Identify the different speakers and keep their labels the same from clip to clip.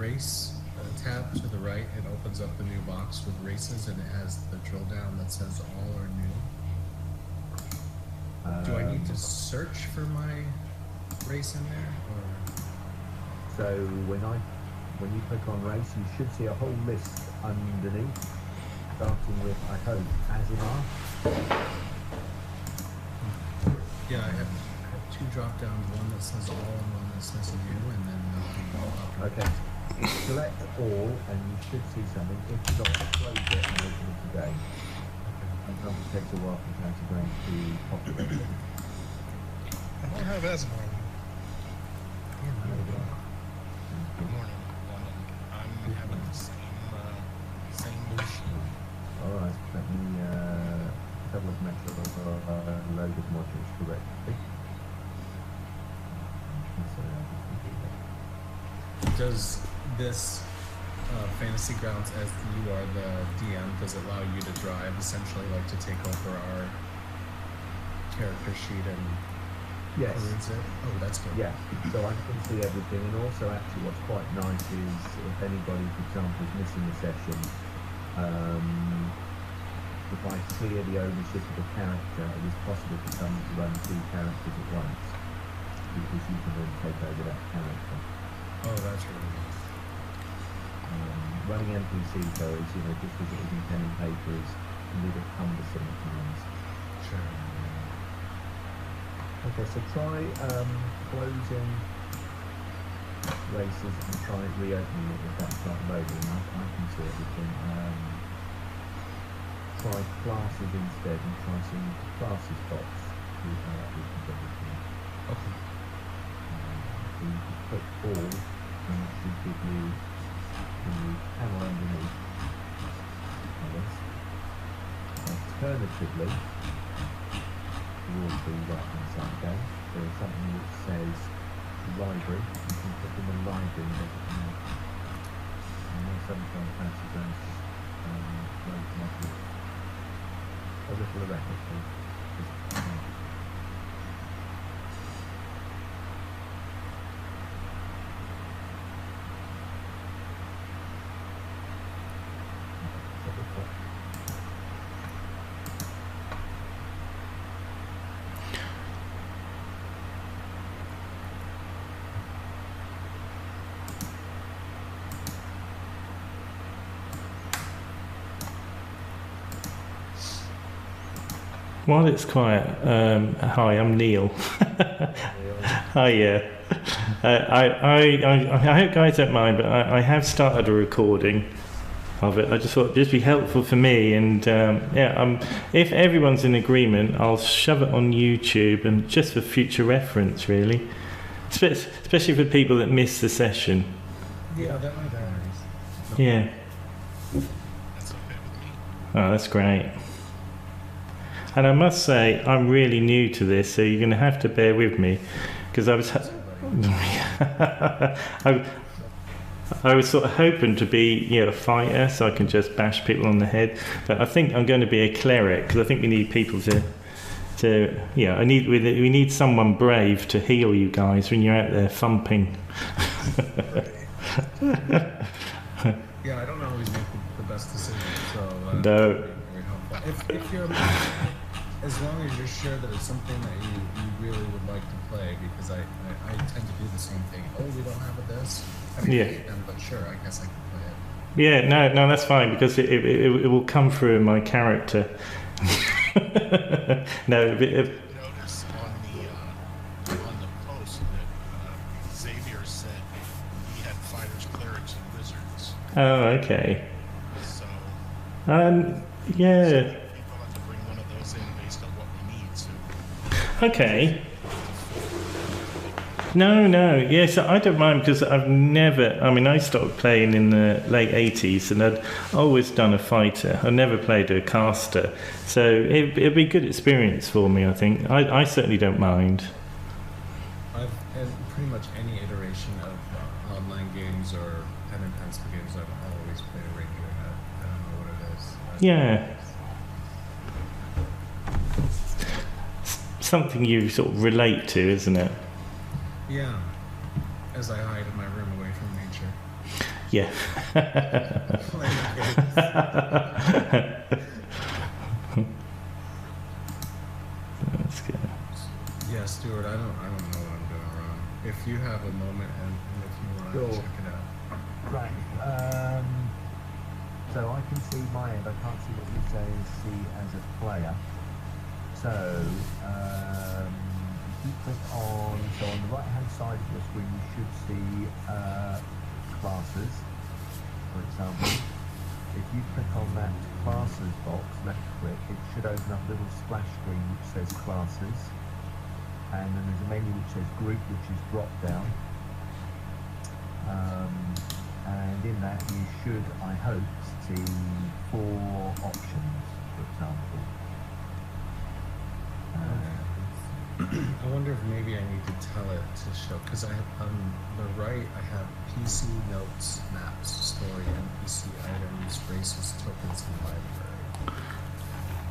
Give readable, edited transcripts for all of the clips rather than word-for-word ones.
Speaker 1: race tab to the right, it opens up the new box with races, and it has the drill down that says all are new. Do I need to search for my race in there? Or?
Speaker 2: So when you click on race, you should see a whole list underneath, starting with, I hope, Azimar.
Speaker 1: Yeah, I have two drop downs, one that says all and one that says new, and then nothing all after.
Speaker 2: Okay. Select all, and you should see something. If not, close it and open it again. Sometimes it takes a while for Counterbrain to populate it.
Speaker 3: I don't have Azimar. Good morning, London. I'm having the same issue.
Speaker 2: Alright, let me have a look, make sure I've loaded modules correctly.
Speaker 1: Does this Fantasy Grounds, as you are the DM, does it allow you to drive, essentially, like to take over our character sheet and
Speaker 2: yes.
Speaker 1: peruse it? Oh, that's good.
Speaker 2: Yeah, so I can see everything, and also actually what's quite nice is if anybody, for example, is missing a session, if I clear the ownership of a character, it is possible for someone to run two characters at once, because you can then take over that character.
Speaker 1: Oh, that's really nice.
Speaker 2: Running NPCs though is, just as it is in pen and paper, is a little cumbersome at times.
Speaker 1: Sure.
Speaker 2: Okay, so try closing races and try reopening it if that's not loading. I can see everything. Try classes instead and try some classes box to open everything.
Speaker 1: Okay.
Speaker 2: So you can click all and that should give you the panel underneath. Alternatively, towards the right hand side again, there is something which says library. You can click in the library and then sometimes fancy zones load modules. A little record, please.
Speaker 4: While it's quiet, hi, I'm Neil. Hi, yeah. I hope guys don't mind, but I have started a recording of it. I just thought it'd just be helpful for me, and if everyone's in agreement, I'll shove it on YouTube, and just for future reference, really, especially for people that miss the session.
Speaker 1: Yeah, that might be nice.
Speaker 4: Yeah.
Speaker 3: That's okay with me.
Speaker 4: Oh, that's great. And I must say, I'm really new to this, so you're going to have to bear with me, because I was sort of hoping to be, a fighter, so I can just bash people on the head. But I think I'm going to be a cleric, because I think we need people we need someone brave to heal you guys when you're out there thumping.
Speaker 1: Yeah, I don't always make the best decisions, so
Speaker 4: No.
Speaker 1: very helpful. If you're, as long as you're sure that it's something that you really would like to play, because I tend to do the same thing. Oh, we don't have this. I mean,
Speaker 4: Yeah.
Speaker 1: I hate them, but sure, I guess I can play it.
Speaker 4: Yeah, no, that's fine, because it will come through in my character. No,
Speaker 3: Notice on the post that Xavier said he had fighters, clerics, and wizards.
Speaker 4: oh, okay.
Speaker 3: So
Speaker 4: Yeah.
Speaker 3: people have to bring one of those in based on what we need. So
Speaker 4: Okay. No. Yes, I don't mind, because I started playing in the late 80s, and I'd always done a fighter. I never played a caster. So it'd be a good experience for me, I think. I certainly don't mind.
Speaker 1: I've had pretty much any iteration of online games or pen and pencil games. I've always played a ranger. I don't know what it is.
Speaker 4: Yeah. Something you sort of relate to, isn't it?
Speaker 1: Yeah. As I hide in my room away from nature.
Speaker 4: Yeah.
Speaker 1: Playing games.
Speaker 4: That's good.
Speaker 1: Yeah, Stuart, I don't know what I'm doing wrong. If you have a moment and if you want to
Speaker 2: Sure.
Speaker 1: check it out.
Speaker 2: Right. So I can see my end. I can't see what you say see as a player. So if you click on the right hand side of your screen, you should see classes, for example. If you click on that classes box, left click, it should open up a little splash screen which says classes, and then there's a menu which says group, which is drop down. And in that you should, I hope, see 4 options, for example.
Speaker 1: I wonder if maybe I need to tell it to show, because I have on the right I have PC notes, maps, story, NPC items, races, tokens, and library.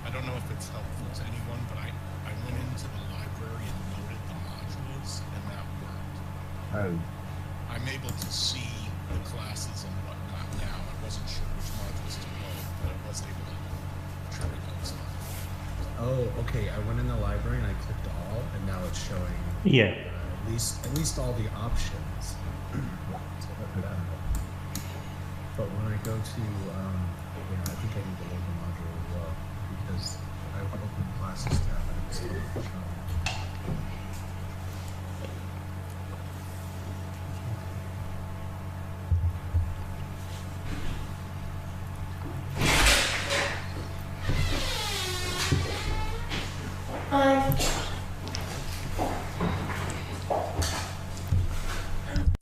Speaker 3: I don't know if it's helpful to anyone, but I went into the library and loaded the modules, and that worked.
Speaker 2: Oh,
Speaker 3: I'm able to see the classes and whatnot now. I wasn't sure which modules to load, but I was able to trigger those on.
Speaker 1: Oh, okay. I went in the library and I clicked all, and now it's showing
Speaker 4: Yeah.
Speaker 1: at least all the options. So that helped. But when I go to, yeah, I think I need to load the module as well, because I opened classes tab and it's still not showing.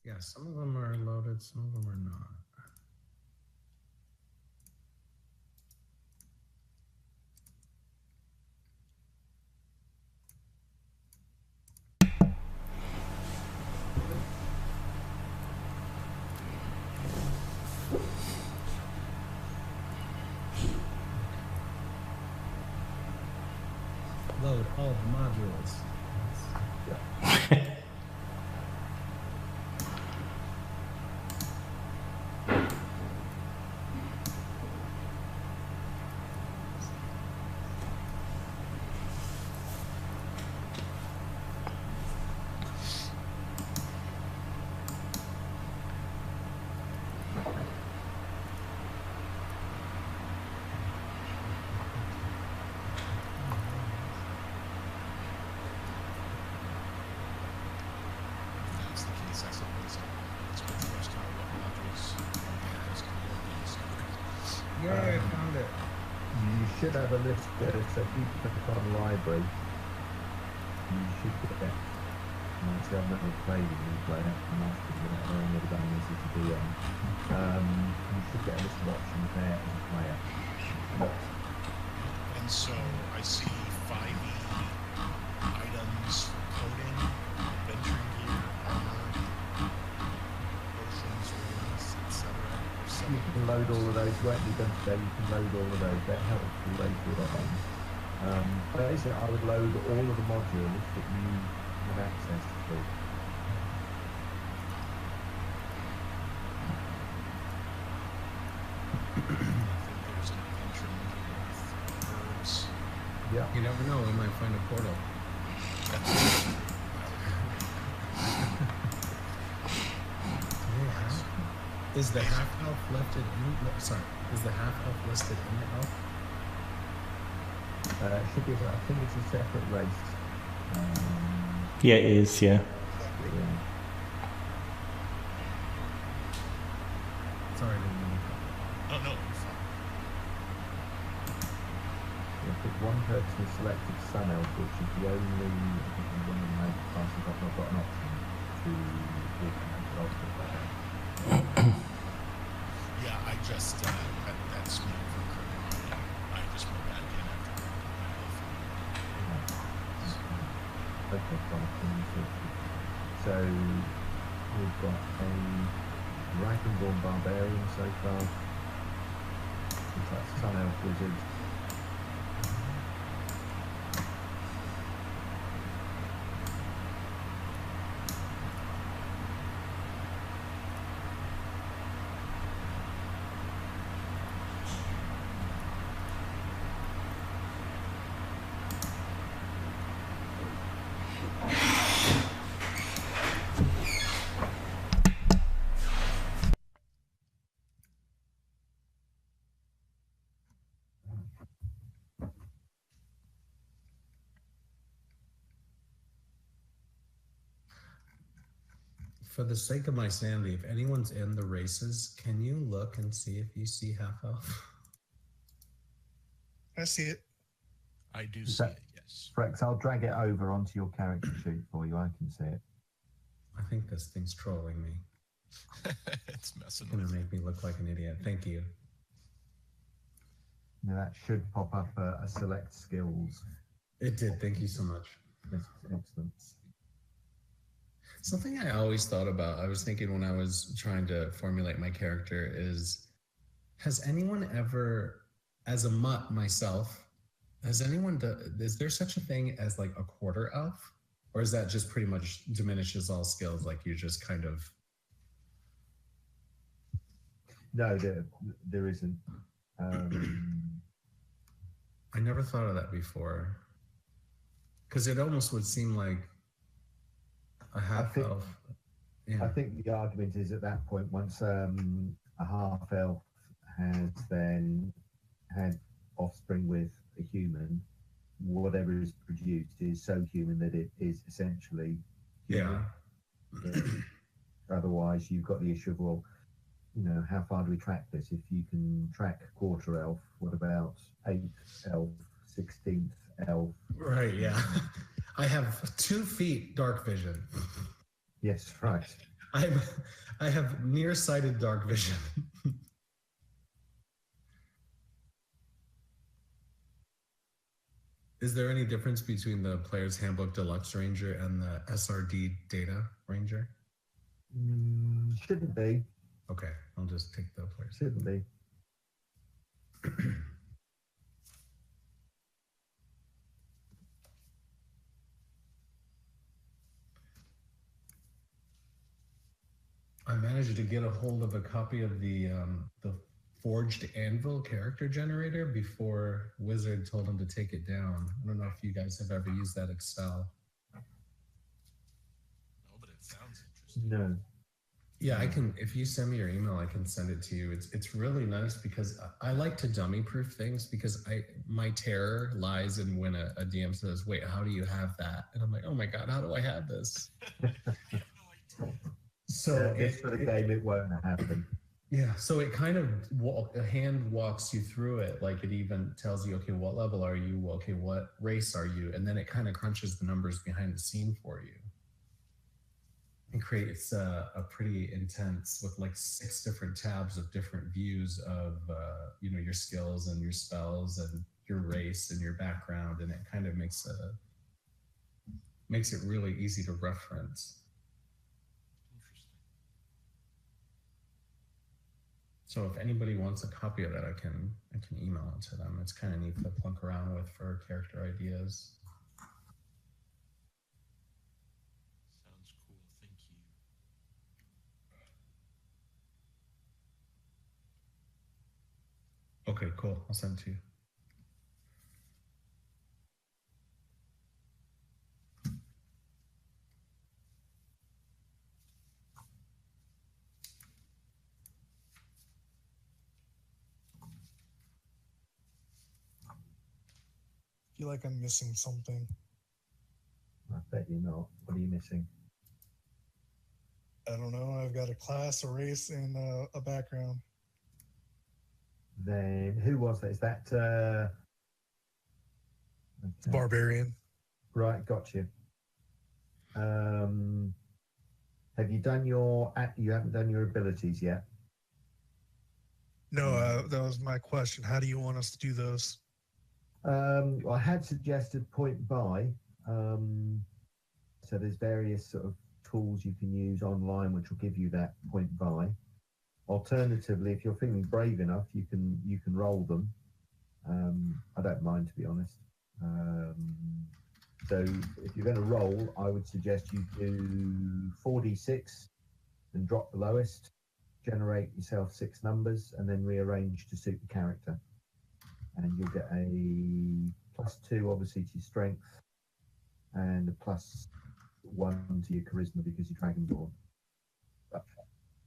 Speaker 1: Yeah, some of them are loaded, some of them are not. Load all the modules.
Speaker 3: That's the case. I suppose it's good for us to know what modules us to load these.
Speaker 1: Yay, I found it.
Speaker 2: you should have a list there. So if you click on library, you should get. See, I've never played it, but I've only ever done this as a DM. You should get a list of options there as a player.
Speaker 3: And so I see 5e items for coding, adventuring gear, armor, potions, runes, etc.
Speaker 2: You can load all of those. Won't be done today. You can load all of those. They're helpful later on. Basically, I would load all of the modules that you have access to.
Speaker 3: I think there's an adventuring gear with herbs.
Speaker 2: Yeah.
Speaker 1: You never know, we might find a portal. Is the half elf listed in? Sorry, is the half elf listed in the elf?
Speaker 2: It should be. I think it's a separate race.
Speaker 4: Yeah, it is, yeah.
Speaker 2: Yeah.
Speaker 1: Sorry, I didn't mean to.
Speaker 3: Oh no, you're fine.
Speaker 2: If one person is selected Sun Elf, which is the only, I think, one of the major classes I've not got an option to automate ultimate.
Speaker 3: Yeah, I just that's me for Kirby. I just went back in after
Speaker 2: Okay, fine. So we've got a Dragonborn Barbarian so far. That's Sun Elf Wizard.
Speaker 1: for the sake of my sanity, if anyone's in the races, can you look and see if you see half elf?
Speaker 5: I see it.
Speaker 3: I do see it, yes.
Speaker 2: Frex, I'll drag it over onto your character sheet for you. I can see it.
Speaker 1: I think this thing's trolling me.
Speaker 3: It's messing
Speaker 1: It's gonna
Speaker 3: with
Speaker 1: make me look like an idiot. Thank you.
Speaker 2: Now that should pop up a select skills.
Speaker 1: It did. Thank you so much.
Speaker 2: Yes, excellent.
Speaker 1: Something I always thought about, I was thinking when I was trying to formulate my character is, has anyone ever, as a mutt myself, has anyone done, is there such a thing as like a quarter elf? Or is that just pretty much diminishes all skills, like you just kind of...
Speaker 2: No, there isn't.
Speaker 1: I never thought of that before. Because it almost would seem like a half elf. Yeah.
Speaker 2: I think the argument is at that point, once a half elf has then had offspring with a human, whatever is produced is so human that it is essentially human. Yeah. Otherwise, you've got the issue of, well, you know, how far do we track this? If you can track quarter elf, what about 8th elf, 16th elf?
Speaker 1: Right, yeah. I have 2 feet dark vision.
Speaker 2: Yes, right.
Speaker 1: I have nearsighted dark vision. Is there any difference between the Player's Handbook Deluxe Ranger and the SRD Data Ranger?
Speaker 2: Shouldn't be.
Speaker 1: Okay, I'll just take the Player's.
Speaker 2: Shouldn't be.
Speaker 1: I managed to get a hold of a copy of the Forged Anvil character generator before Wizard told him to take it down. I don't know if you guys have ever used that Excel.
Speaker 3: No, but it sounds interesting.
Speaker 2: No.
Speaker 1: Yeah, I can. If you send me your email, I can send it to you. It's really nice because I like to dummy proof things because my terror lies in when a DM says, "Wait, how do you have that?" And I'm like, "Oh my god, how do I have this?" So
Speaker 2: for the game, it won't happen.
Speaker 1: Yeah, so it kind of a hand walks you through it. Like it even tells you, okay, what level are you? Okay, what race are you? And then it kind of crunches the numbers behind the scene for you. And creates a pretty intense with like 6 different tabs of different views of you know, your skills and your spells and your race and your background, and it kind of makes it really easy to reference. So if anybody wants a copy of that, I can email it to them. It's kind of neat to plunk around with for character ideas.
Speaker 3: Sounds cool. Thank you.
Speaker 1: Okay, cool. I'll send it to you.
Speaker 5: I feel like I'm missing something.
Speaker 2: I bet you're not. What are you missing?
Speaker 5: I don't know. I've got a class, a race, and a background.
Speaker 2: Then who was that? Is that okay.
Speaker 5: Barbarian.
Speaker 2: Right, got you. Have you done you haven't done your abilities yet?
Speaker 5: No, that was my question. How do you want us to do those?
Speaker 2: I had suggested point buy. So there's various sort of tools you can use online which will give you that point buy. Alternatively, if you're feeling brave enough, you can roll them. I don't mind, to be honest. So if you're going to roll, I would suggest you do 4d6 and drop the lowest, generate yourself 6 numbers, and then rearrange to suit the character. And you'll get a +2, obviously, to your strength, and a +1 to your charisma because you're dragonborn. But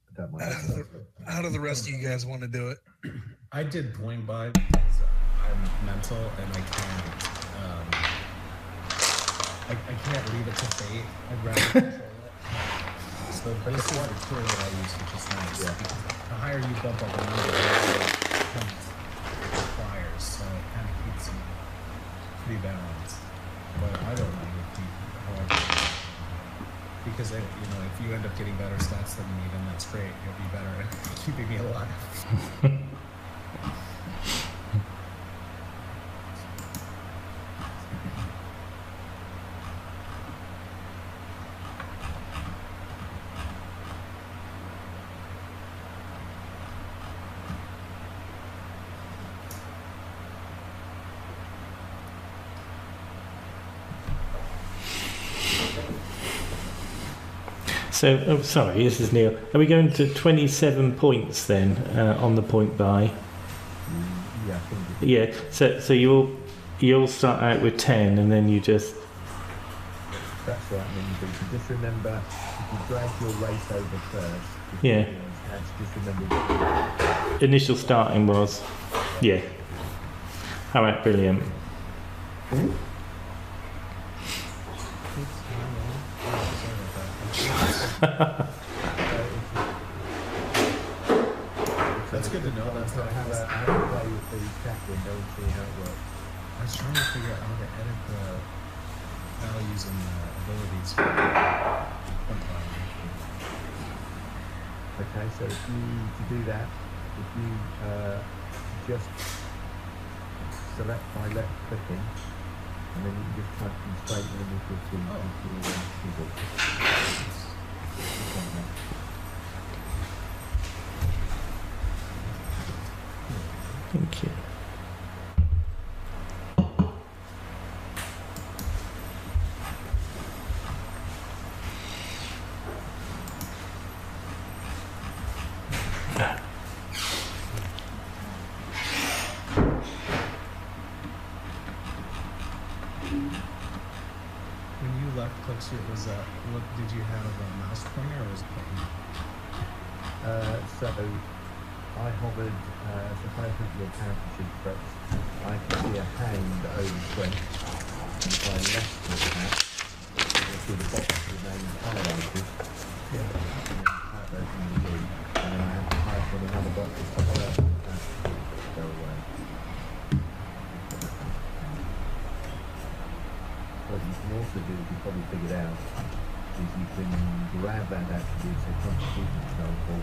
Speaker 2: I don't mind.
Speaker 5: How do the rest of you guys want to do it?
Speaker 1: I did point buy because I'm mental and I can't leave it to fate. I'd rather control it. So this is the tool that I use, which is nice.
Speaker 2: Yeah.
Speaker 1: The higher you bump up the number, the more it comes requires, so it kind of keeps you pretty balanced. But I don't mind if you, however, because you know, if you end up getting better stats than me, then that's great. You'll be better at keeping me alive.
Speaker 4: So, oh, sorry, this is Neil. Are we going to 27 points then on the point buy?
Speaker 2: Yeah, I think it-
Speaker 4: Yeah. So you'll start out with 10, and then you just
Speaker 2: that's right. And then you can just remember if you drag your race over first.
Speaker 4: Yeah.
Speaker 2: Just remember.
Speaker 4: initial starting was. Yeah. All right, brilliant.
Speaker 1: That's good to know. That's how
Speaker 2: Have a play with the chat window and see how it works.
Speaker 1: I was trying to figure out how to edit the values and the abilities for point value.
Speaker 2: Okay, so if you to do that, if you just select by left clicking, and then you can just type them straight in with your keyboard.
Speaker 4: Thank you.
Speaker 1: When you left click, was that, what did you have, a mouse pointer or was it button?
Speaker 2: So I hovered, so if I put your character sheet press, I can see a hand over French, and if I left click that, you'll see the box with the name highlighted. Yeah. And then type those in the view, and then I have to type in another box to stop that go away. What you can also do, if you probably figured out, is you can grab that attribute, so contribution example,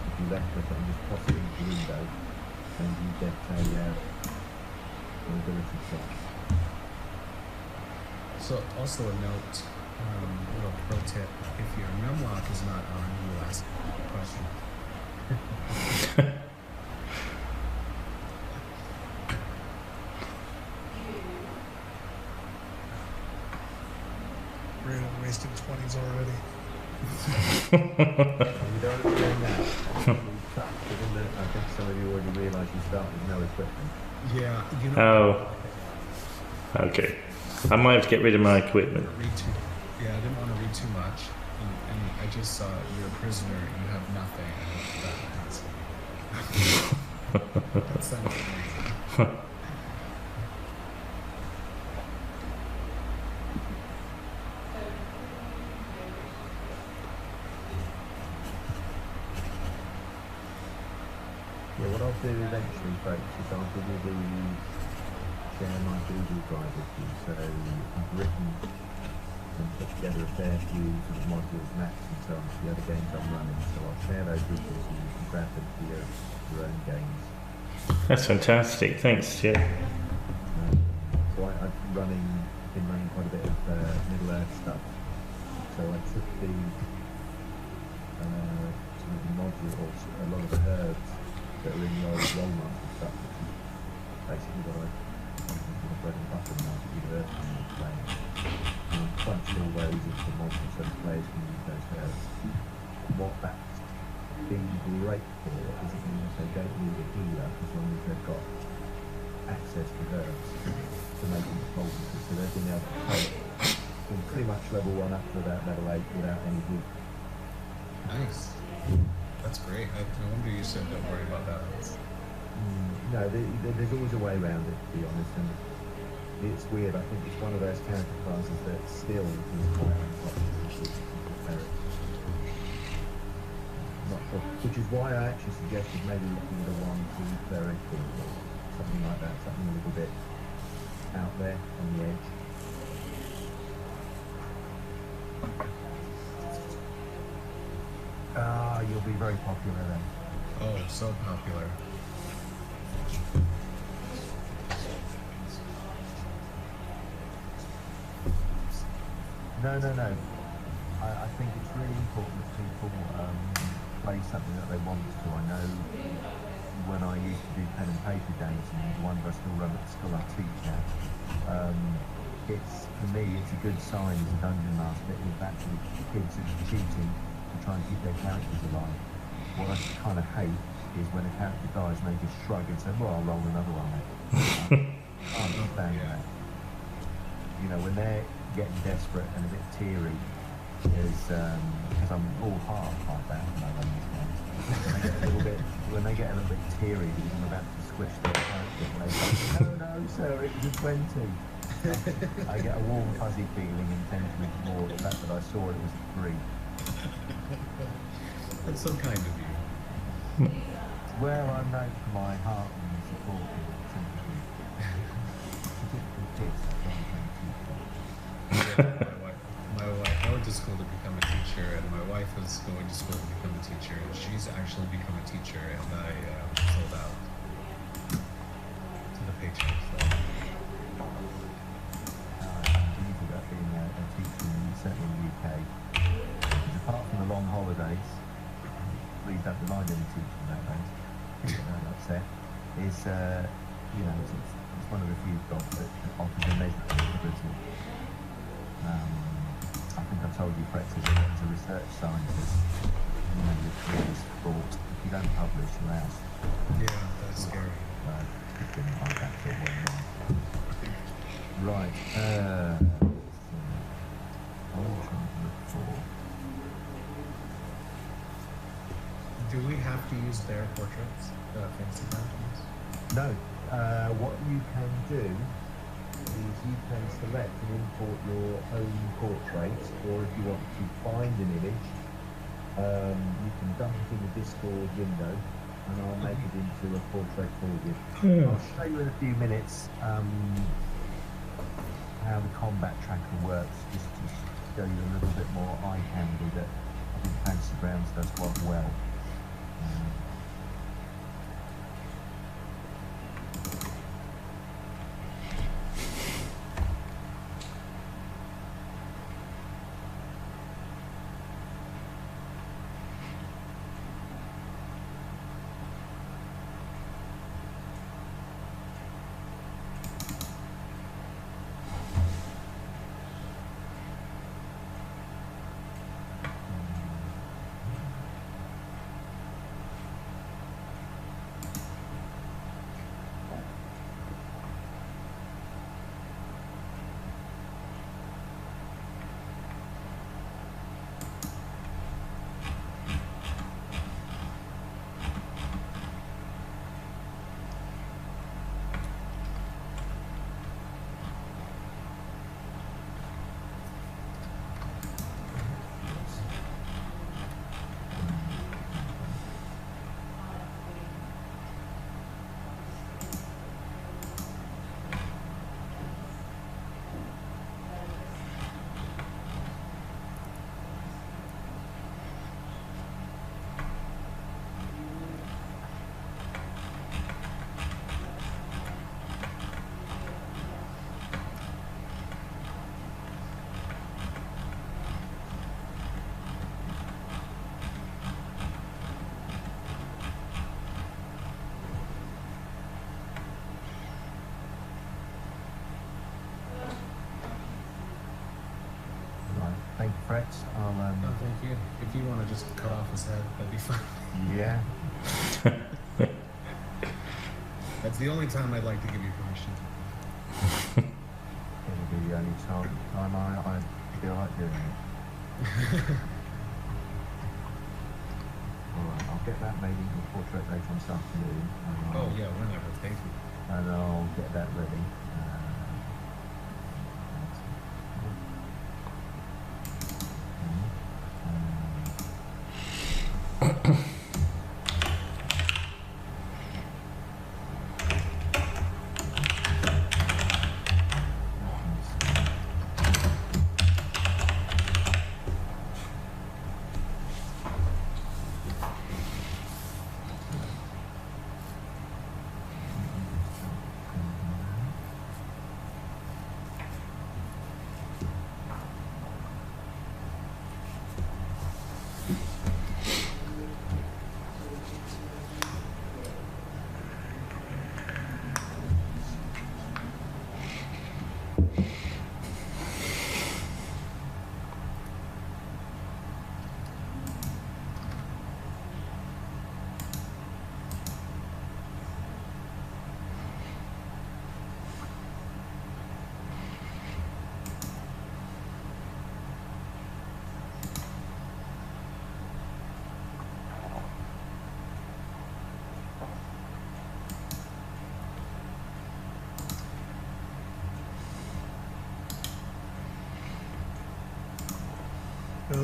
Speaker 2: if you left click it and just toss it into the window, and you get an ability set.
Speaker 1: So also a note, little pro tip, if your numlock is not on, you will ask a question.
Speaker 5: Brandon wasting 20s already.
Speaker 2: You don't want to do that. That's really tough, isn't it? I think some of you already realise you start with no equipment.
Speaker 1: Yeah, you know.
Speaker 4: Oh. Okay. I might have to get rid of my equipment.
Speaker 1: I didn't want to read too much, and I just saw you're a prisoner, you have nothing. That sounds amazing.
Speaker 2: Yeah, what I'll do eventually, folks, is I'll give you the share my Google Drive with you. So I've written and put together a fair few sort of modules, maps and so on for the other games I'm running. So I'll share those with you so you can grab them for your own games.
Speaker 4: That's fantastic. Thanks, Stuart.
Speaker 2: So I've been running quite a bit of Middle Earth stuff. So I took the sort of the module, or a lot of the herbs that are in the old Rollmaster stuff, which is basically what I bread and butter now to do Earth and playing. And I've crunched all those into the module so the players can use those herbs. What that's been great for is it means they don't need a healer as long as they've got access to herbs to make them poultices. So they've been able to take from pretty much level 1 up to about level 8 without any heal.
Speaker 1: Nice. That's great. No wonder you said don't worry about that.
Speaker 2: No, there's always a way around it, to be honest. And it's weird. I think it's one of those character classes that still is quite unpopular with clerics. which is why I actually suggested maybe looking at a 1-2 cleric or something like that, something a little bit out there on the edge. You'll be very popular then.
Speaker 1: Oh, so popular.
Speaker 2: No. I think it's really important that people play something that they want to. I know when I used to do pen and paper games, and the ones I still run at the school I teach now, for me, it's a good sign as a dungeon master if actually kids are cheating to try and keep their characters alive. What I kind of hate is when a character dies and they just shrug and say, well, I'll roll another one. I can't stand that. You know, when they're getting desperate and a bit teary, because I'm all heart like that when I run these games. When they get a little bit teary because I'm about to squish their character, and they say, no, sir, it was a 20. I get a warm, fuzzy feeling and tend to ignore the fact that I saw it was a 3.
Speaker 1: That's so kind of you.
Speaker 2: Well, I'm known for my heart and support and sympathy. Particularly kids, that's what I'm trying to teach them.
Speaker 1: My wife, I went to school to become a teacher, and my wife was going to school to become a teacher, and she's actually become a teacher, and I sold out to the paycheck. So.
Speaker 2: Easy about being a teacher, certainly in the UK. Because apart from the long holidays, please don't remind any teachers about those. People don't upset. It's one of the few jobs that offers a measure of stability. I think I told you, Frez, as a research scientist, your career is fraught. If you don't publish, you're out.
Speaker 1: Yeah, that's scary.
Speaker 2: Right.
Speaker 1: Do we have to use their portraits, fancy mountains?
Speaker 2: No. What you can do is you can select and import your own portrait, or if you want to find an image, you can dump it in the Discord window and I'll make it into a portrait for you. I'll show you in a few minutes how the combat tracker works, just to show you a little bit more eye candy that I think Fantasy Grounds does quite well. Thank you, Frez.
Speaker 1: No, thank you. If you want to just cut off his head, that'd be fine.
Speaker 2: Yeah.
Speaker 1: That's the only time I'd like to give you permission.
Speaker 2: It'll be the only time I feel like doing it. Alright, I'll get that made into a portrait later on this afternoon.
Speaker 1: Oh yeah, whenever. Thank you.
Speaker 2: And I'll get that ready.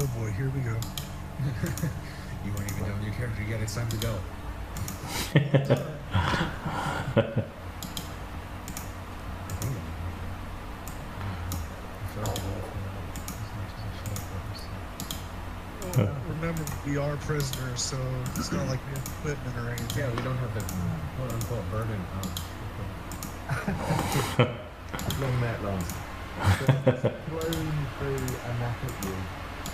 Speaker 5: Oh boy, here we go.
Speaker 1: You weren't even done your character yet. It's time to go.
Speaker 5: Well, remember, we are prisoners, so it's not like we have equipment or anything.
Speaker 1: Yeah, we don't have the quote-unquote burden of...
Speaker 2: Long that last. Thrown through a map at you,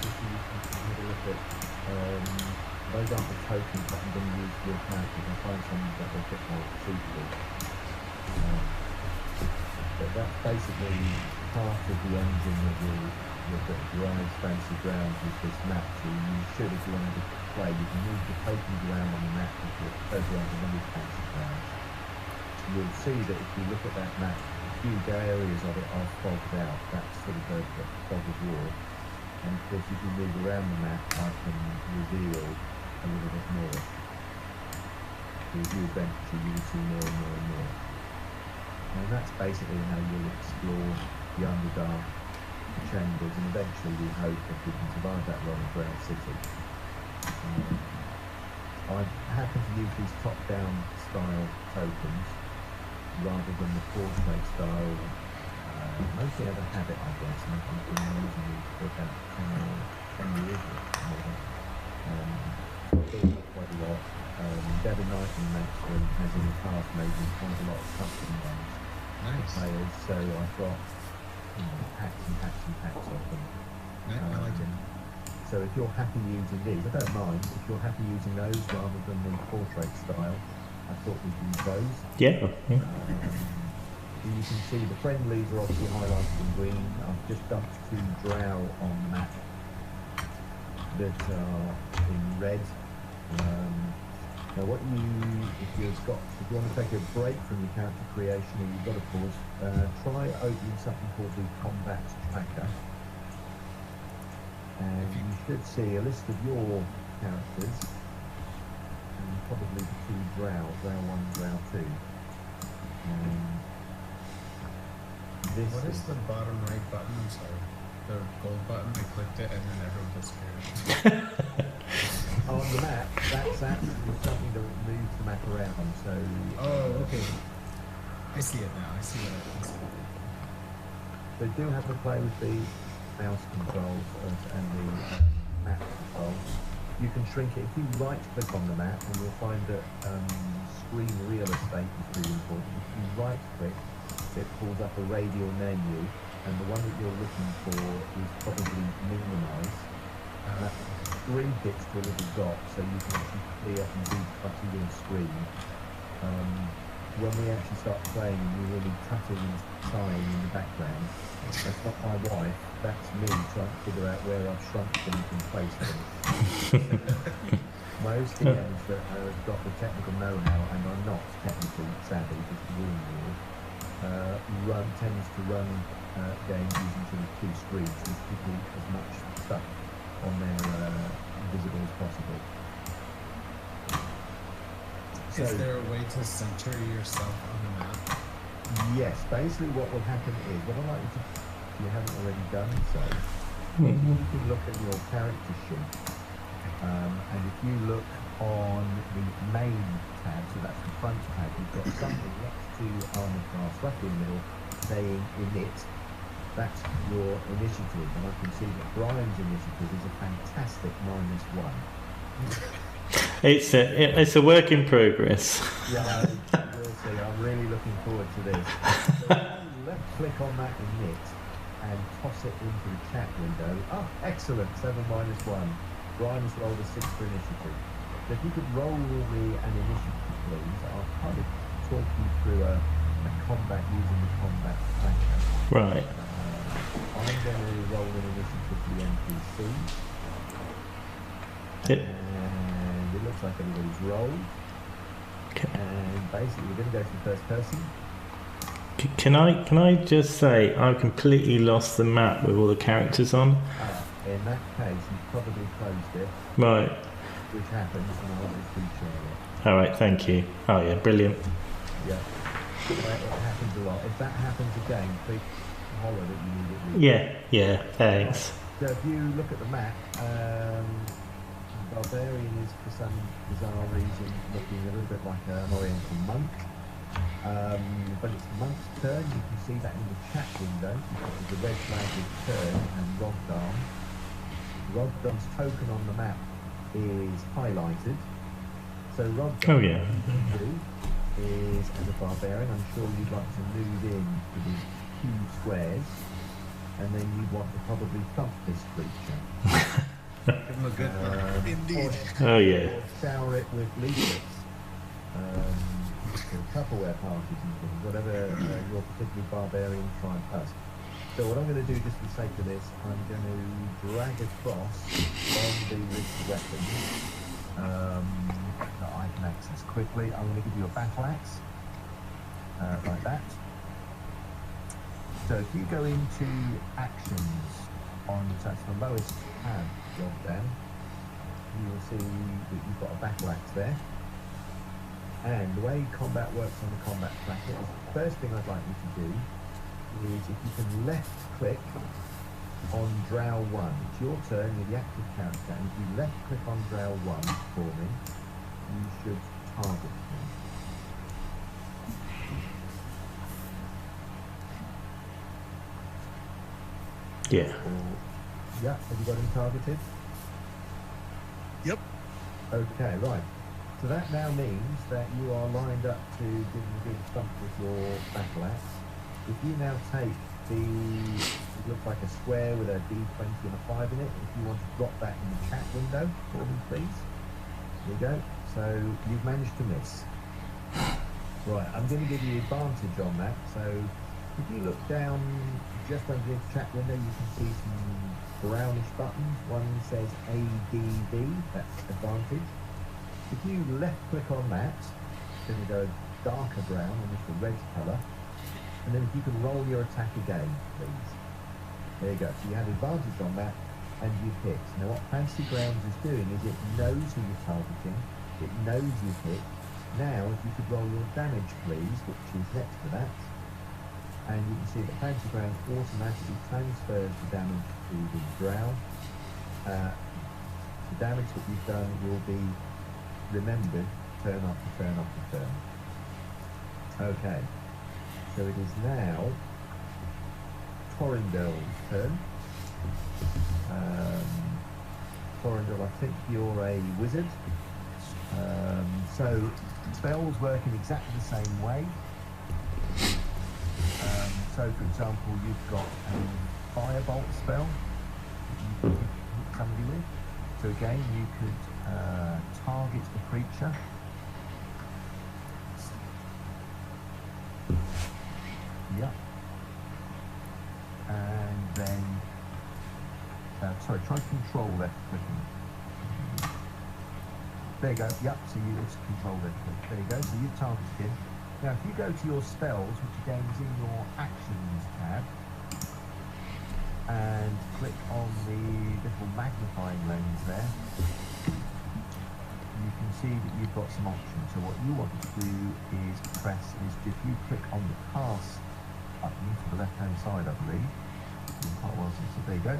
Speaker 2: if you can have a look at, those aren't the tokens that I'm going to use for your character. You can find some that are a bit more suitable. But that's basically part of the engine of your Rise Fantasy Grounds is this map. So you should, if you want to play, you can move the tokens around on the map with your treasure on the Rise Fantasy Grounds. You'll see that if you look at that map, huge areas of it are fogged out. That's sort of the fog of war. And of course, if you move around the map, I can reveal a little bit more. So as you adventure, you will see more and more and more. And that's basically how you'll explore the Underdark chambers, and eventually we hope that we can survive that long in Ground City. I happen to use these top-down style tokens rather than the portrait style. Mostly out of habit, I guess, and I've been using these for about 10 years or more. So I do quite a lot. Devin Knight and Maxwell has in the past made me quite a lot of custom ones for players, so I've got packs and packs and packs of them.
Speaker 1: I like it.
Speaker 2: So if you're happy using these, I don't mind, if you're happy using those rather than the portrait style, I thought we'd use those.
Speaker 4: Yeah.
Speaker 2: You can see the friendlies are obviously highlighted in green. I've just dumped 2 drow on the map that are in red. Now what if you want to take a break from your character creation and you've got a pause, try opening something called the combat tracker. And you should see a list of your characters and probably the 2 drow 1, drow 2.
Speaker 1: What is the bottom right button? I'm sorry. The gold button, I clicked it and then everyone disappeared.
Speaker 2: On the map, that's actually something that moves the map around, so...
Speaker 1: Oh, okay. I see it now. I see what it is.
Speaker 2: They do have to play with the mouse controls and the map controls. You can shrink it. If you right-click on the map, and you'll find that screen real estate is really important. If you right-click, it pulls up a radial menu, and the one that you're looking for is probably minimize. Shrink it to a little dot so you can actually clear and declutter your screen. When we actually start playing, you really cutting and sighing in the background. That's not my wife, that's me trying to figure out where I've shrunk things and placed things. Most DMs that have got the technical know-how, and are not technically savvy, just to warn you, tends to run games using sort of 2 screens and to keep as much stuff on there visible as possible.
Speaker 1: Is there a way to center yourself on the map?
Speaker 2: Yes, basically what will happen is, what I'd like you to, if you haven't already done so, you can look at your character sheet, and if you look on the main tab, so that's the front tab, you've got something next to armor class, roughly in the middle, saying init. That's your initiative, and I can see that Brian's initiative is a fantastic -1.
Speaker 4: It's a work in progress.
Speaker 2: Yeah, we'll see. I'm really looking forward to this. So left click on that init and toss it into the chat window. Oh, excellent! 7 - 1. Brian's rolled a 6 for initiative. So if you could roll me an initiative, please, I'll kind of talk you through a combat using the combat tracker.
Speaker 4: Right.
Speaker 2: I'm going to roll an initiative for the NPC. And it looks like everybody's rolled.
Speaker 4: Okay.
Speaker 2: And basically we're going to go to the first person.
Speaker 4: Can I just say I've completely lost the map with all the characters on?
Speaker 2: In that case, you've probably closed it.
Speaker 4: Right.
Speaker 2: Which happens, and I'll just reshare it.
Speaker 4: Alright, thank you. Oh yeah, brilliant.
Speaker 2: Yeah. It happens a lot. If that happens again, please holler that you need it.
Speaker 4: Yeah, thanks.
Speaker 2: So if you look at the map, Barbarian is for some bizarre reason looking a little bit like an Oriental monk. But it's the monk's turn. You can see that in the chat window because the red flag is turn and Rhogdann. Rhogdann's token on the map is highlighted. So Rhogdann is as a barbarian. I'm sure you'd like to move in to these 2 squares, and then you'd want to probably thump this creature.
Speaker 1: Give him a good one.
Speaker 5: Indeed.
Speaker 4: Oh yeah.
Speaker 2: Or shower it with leaflets. Tupperware parties and things, whatever your particular barbarian tribe does. So what I'm going to do, just for the sake of this, I'm going to drag across on the list of weapons that I can access quickly. I'm going to give you a battle axe, like that. So if you go into actions on, so that's the lowest tab drop down, you will see that you've got a battle axe there. And the way combat works on the combat bracket is the first thing I'd like you to do is if you can left click on Drow 1. It's your turn, you're the active character, and if you left click on Drow 1 for me, you should target me.
Speaker 4: Yeah.
Speaker 2: Yeah, have you got him targeted?
Speaker 5: Yep.
Speaker 2: Okay, right. So that now means that you are lined up to give him a good thump with your battle axe. If you now take it looks like a square with a D20 and a 5 in it, if you want to drop that in the chat window for me, please. There you go. So you've managed to miss. Right, I'm going to give you advantage on that. So if you look down just underneath the chat window, you can see some brownish buttons. One says ADV, that's advantage. If you left click on that, it's going to go darker brown, almost a red colour. And then if you can roll your attack again, please. There you go. So you had advantage on that, and you've hit. Now what Fancy Grounds is doing is it knows who you're targeting, it knows you've hit. Now if you could roll your damage, please, which is next to that, and you can see that Fancy Grounds automatically transfers the damage to the Drow. The damage that you've done will be remembered turn after turn after turn. Okay, so it is now Torindel's turn. Torindel, I think you're a wizard. So spells work in exactly the same way. So for example, you've got a firebolt spell that you can hit somebody with. So again, you could target the creature. Yep. And then, sorry, try control left clicking. There you go. Yep. So it's control left click. There you go. So you've targeted him. Now, if you go to your spells, which again is in your actions tab, and click on the little magnifying lens there, you can see that you've got some options. So what you want to do is if you click on the cast button to the left hand side, I believe. Quite well since, so there you go.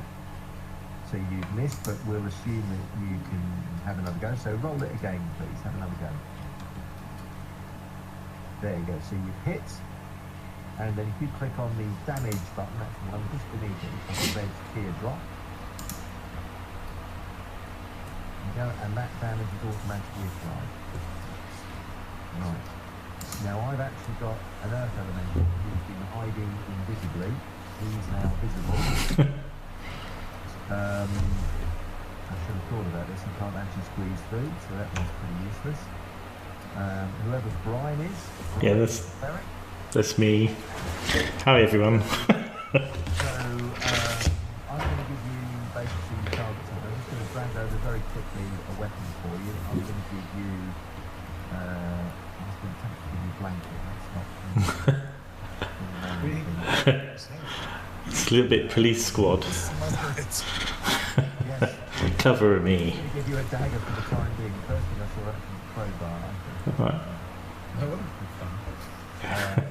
Speaker 2: So you've missed, but we'll assume that you can have another go. So roll it again, please. Have another go. There you go. So you've hit, and then if you click on the damage button, that's the one just beneath it, it's like a red teardrop. And that damage is automatically applied. Right. Now I've actually got an earth elemental who's been hiding invisibly. He's now visible. I should have thought about this. He can't actually squeeze through, so that one's pretty useless. Whoever Brian is.
Speaker 4: Yeah, that's me. Hi everyone.
Speaker 2: So I'm going to give you basically your targets. I'm just going to drag over very quickly a weapon for you. I'm going to give you. I'm just going to attempt to give you blanket. That's not.
Speaker 4: It's a little bit police squad.
Speaker 2: Yes.
Speaker 4: Cover me.
Speaker 2: I'm going to give you a dagger for the time being. The first thing I saw actually was a crowbar.
Speaker 4: Right.
Speaker 1: That would be fun.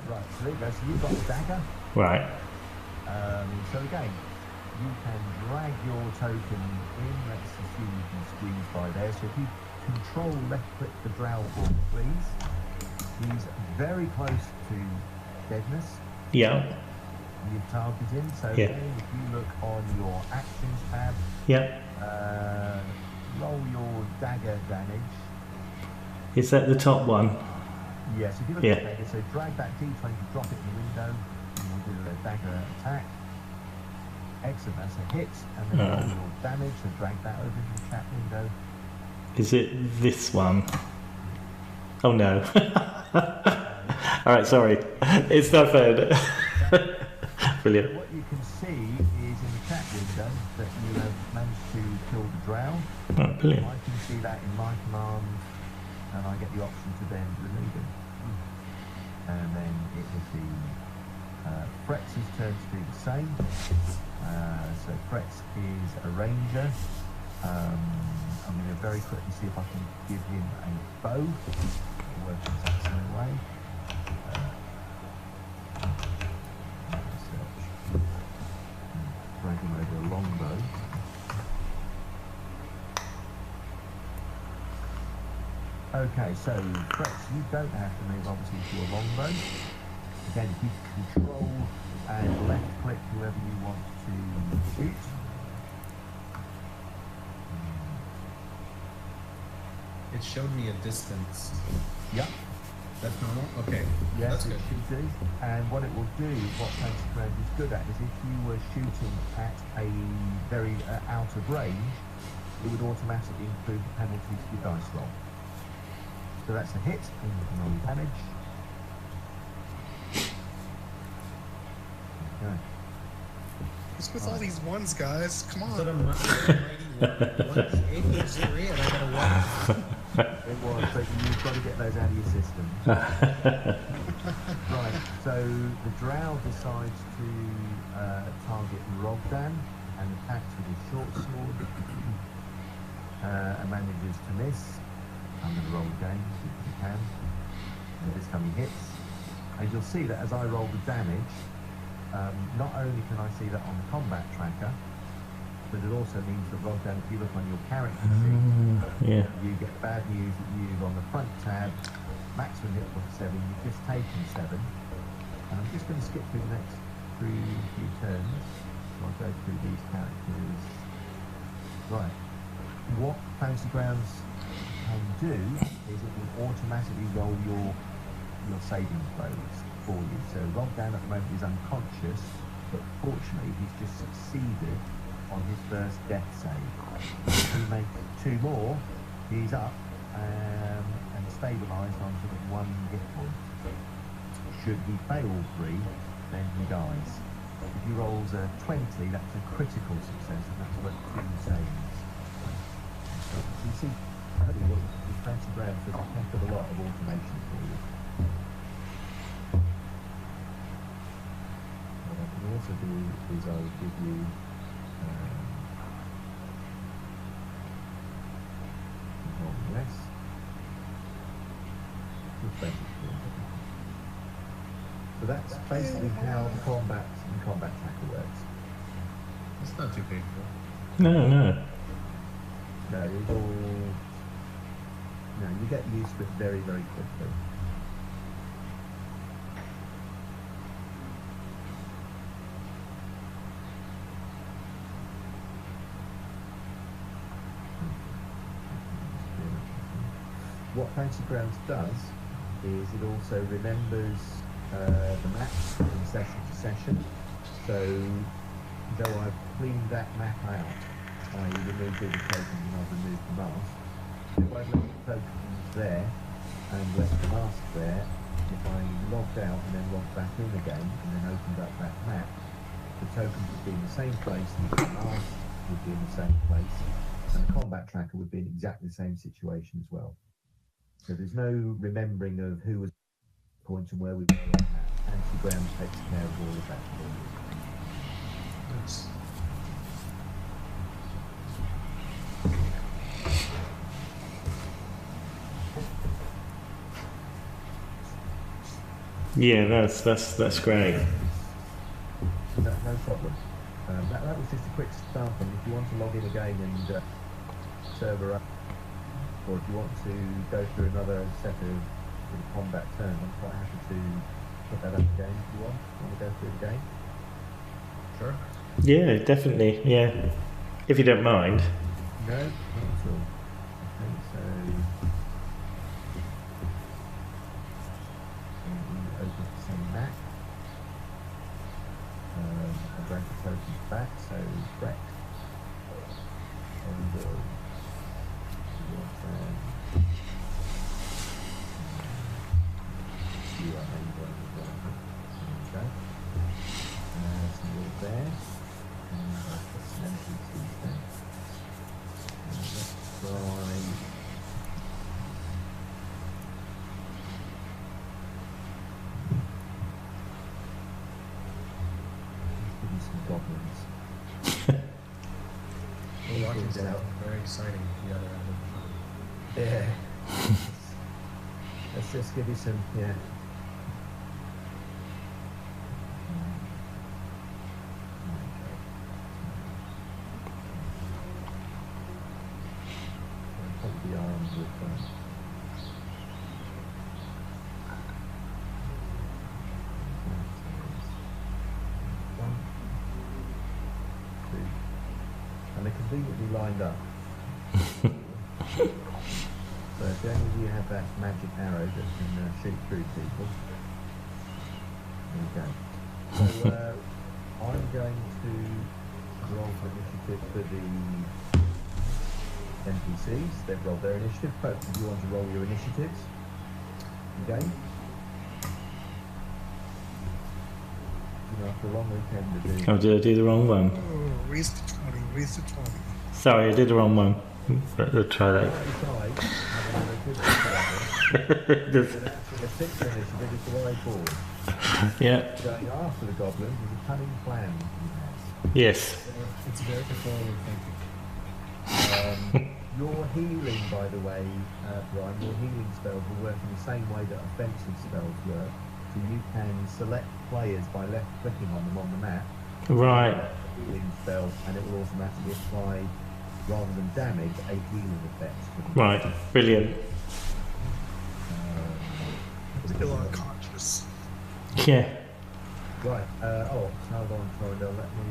Speaker 2: Right, so there you go. So you've got the dagger.
Speaker 4: Right.
Speaker 2: So again, you can drag your token in. Let's assume you can squeeze by there. So if you control left click the drow for me, please. He's very close to deadness.
Speaker 4: Yeah.
Speaker 2: You've targeted him. So
Speaker 4: Yeah.
Speaker 2: again, if you look on your actions tab,
Speaker 4: Yeah.
Speaker 2: roll your dagger damage.
Speaker 4: Is that the top one?
Speaker 2: Yes, if you look
Speaker 4: Yeah.
Speaker 2: at dagger, so drag that d20, drop it in the window, and we'll do a dagger attack. Excellent, that's a hit, and then roll your damage, so drag that over into the chat window.
Speaker 4: Is it this one? Oh no. Alright, sorry. It's not fair. Brilliant.
Speaker 2: What you can see is in the chat window that you have managed to kill the drow.
Speaker 4: Oh, brilliant.
Speaker 2: I can see that in my command, and I get the option to then remove him. And then it would be Frez's turn to do the same. So Frez is a ranger. I'm going to very quickly see if I can give him a bow. Work in the same way. Drag him over a longbow. Okay, so Frez, you don't have to move obviously to your longbow. Again, if you control and left click whoever you want to shoot.
Speaker 1: It showed me a distance.
Speaker 2: Yep.
Speaker 1: That's normal? Okay.
Speaker 2: Yes,
Speaker 1: That's
Speaker 2: it
Speaker 1: good.
Speaker 2: should do. And what it will do, what Fancy Ground is good at, is if you were shooting at a very out of range, it would automatically include the penalties to your dice roll. So that's a hit, and you can roll damage. Okay.
Speaker 5: What's with all these ones, guys? Come
Speaker 1: Is that a
Speaker 5: on.
Speaker 1: mighty AP03 and I got a 1?
Speaker 2: It was, but you've got to get those out of your system. Right, so the drow decides to target Rhogdann and attacks with his short sword and manages to miss. I'm going to roll again, see if he can. And this time he hits. And you'll see that as I roll the damage, not only can I see that on the combat tracker, but it also means that Rhogdann, if you look on your character sheet,
Speaker 4: Yeah.
Speaker 2: you get bad news that you've on the front tab, maximum hit point 7, you've just taken 7. And I'm just going to skip through the next few turns. So I'll go through these characters. Right. What Fancy Grounds can do is it will automatically roll your saving throws for you. So Rhogdann at the moment is unconscious, but fortunately he's just succeeded on his first death save. If he makes 2 more, he's up and stabilised on sort of 1 hit point. Should he fail all 3, then he dies. If he rolls a 20, that's a critical success, and that's worth 2 saves. So you see, I think what the Fancy Ground does a heck of a lot of automation for you. What I can also do is I will give you less. So that's basically how the combat tracker works.
Speaker 1: It's not too painful.
Speaker 4: No, no.
Speaker 2: No, it's all. No, you get used to it very, very quickly. What Fancy Grounds does is it also remembers the maps from session to session. So though I've cleaned that map out, I removed all the tokens and I've removed the mask. If I left the tokens there and left the mask there, if I logged out and then logged back in again and then opened up that map, the tokens would be in the same place and the mask would be in the same place, and the combat tracker would be in exactly the same situation as well. So there's no remembering of who was at point and where we were on that. Fancy Grounds takes care of all of that for you.
Speaker 1: Nice.
Speaker 4: Yeah, that's great.
Speaker 2: No problem. That was just a quick start on. If you want to log in again and server up, or if you want to go through another set of sort of combat turns, I'm quite happy to put that up again if you want. Want to go through it again?
Speaker 1: Sure.
Speaker 4: Yeah, definitely. Yeah, if you don't mind.
Speaker 2: No, not at all. Okay, so open the same map. I'm going to token back, so correct. And you are able to go. So you're there. And I'll put some NPCs there. And let's try. Give you some goblins.
Speaker 1: We're watching this out. Very exciting. The other end of the phone.
Speaker 2: Yeah. Let's just give you some, yeah. Put the arms with them. One, two, and they're conveniently lined up. So if any of you have that magic arrow that can shoot through people, there you go. So I'm going to roll for initiative for the NPCs. They've rolled their initiative. Folks, if you want to roll your initiatives, again. You know, after a long weekend to do.
Speaker 4: Oh, did I do the wrong one?
Speaker 5: Oh, wasted 20, wasted 20.
Speaker 4: Sorry, I did the wrong one. Let's try that. Just-
Speaker 2: The sixth initiative is the way forward.
Speaker 4: yeah.
Speaker 2: Going after the goblins is a cunning plan you have.
Speaker 4: Yes.
Speaker 1: It's very forward thinking.
Speaker 2: Your healing, by the way, Brian, your healing spells will work in the same way that offensive spells work. So you can select players by left clicking on them on the map.
Speaker 4: Right.
Speaker 2: Healing spell, and it will automatically apply, rather than damage, a healing effect. to them.
Speaker 4: Right. Brilliant.
Speaker 5: Still unconscious.
Speaker 4: Yeah.
Speaker 2: Right. Hold on, Torindel. Let me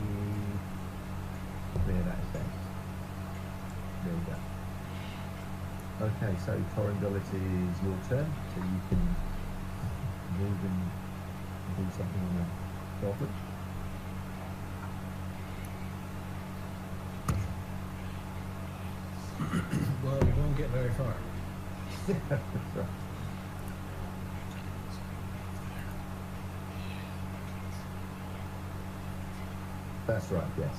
Speaker 2: clear that effect. There we go. Okay, so Torindel, it is your turn, so you can move and do something on the goblin.
Speaker 1: Well, we won't get very far.
Speaker 2: That's right. That's right, yes.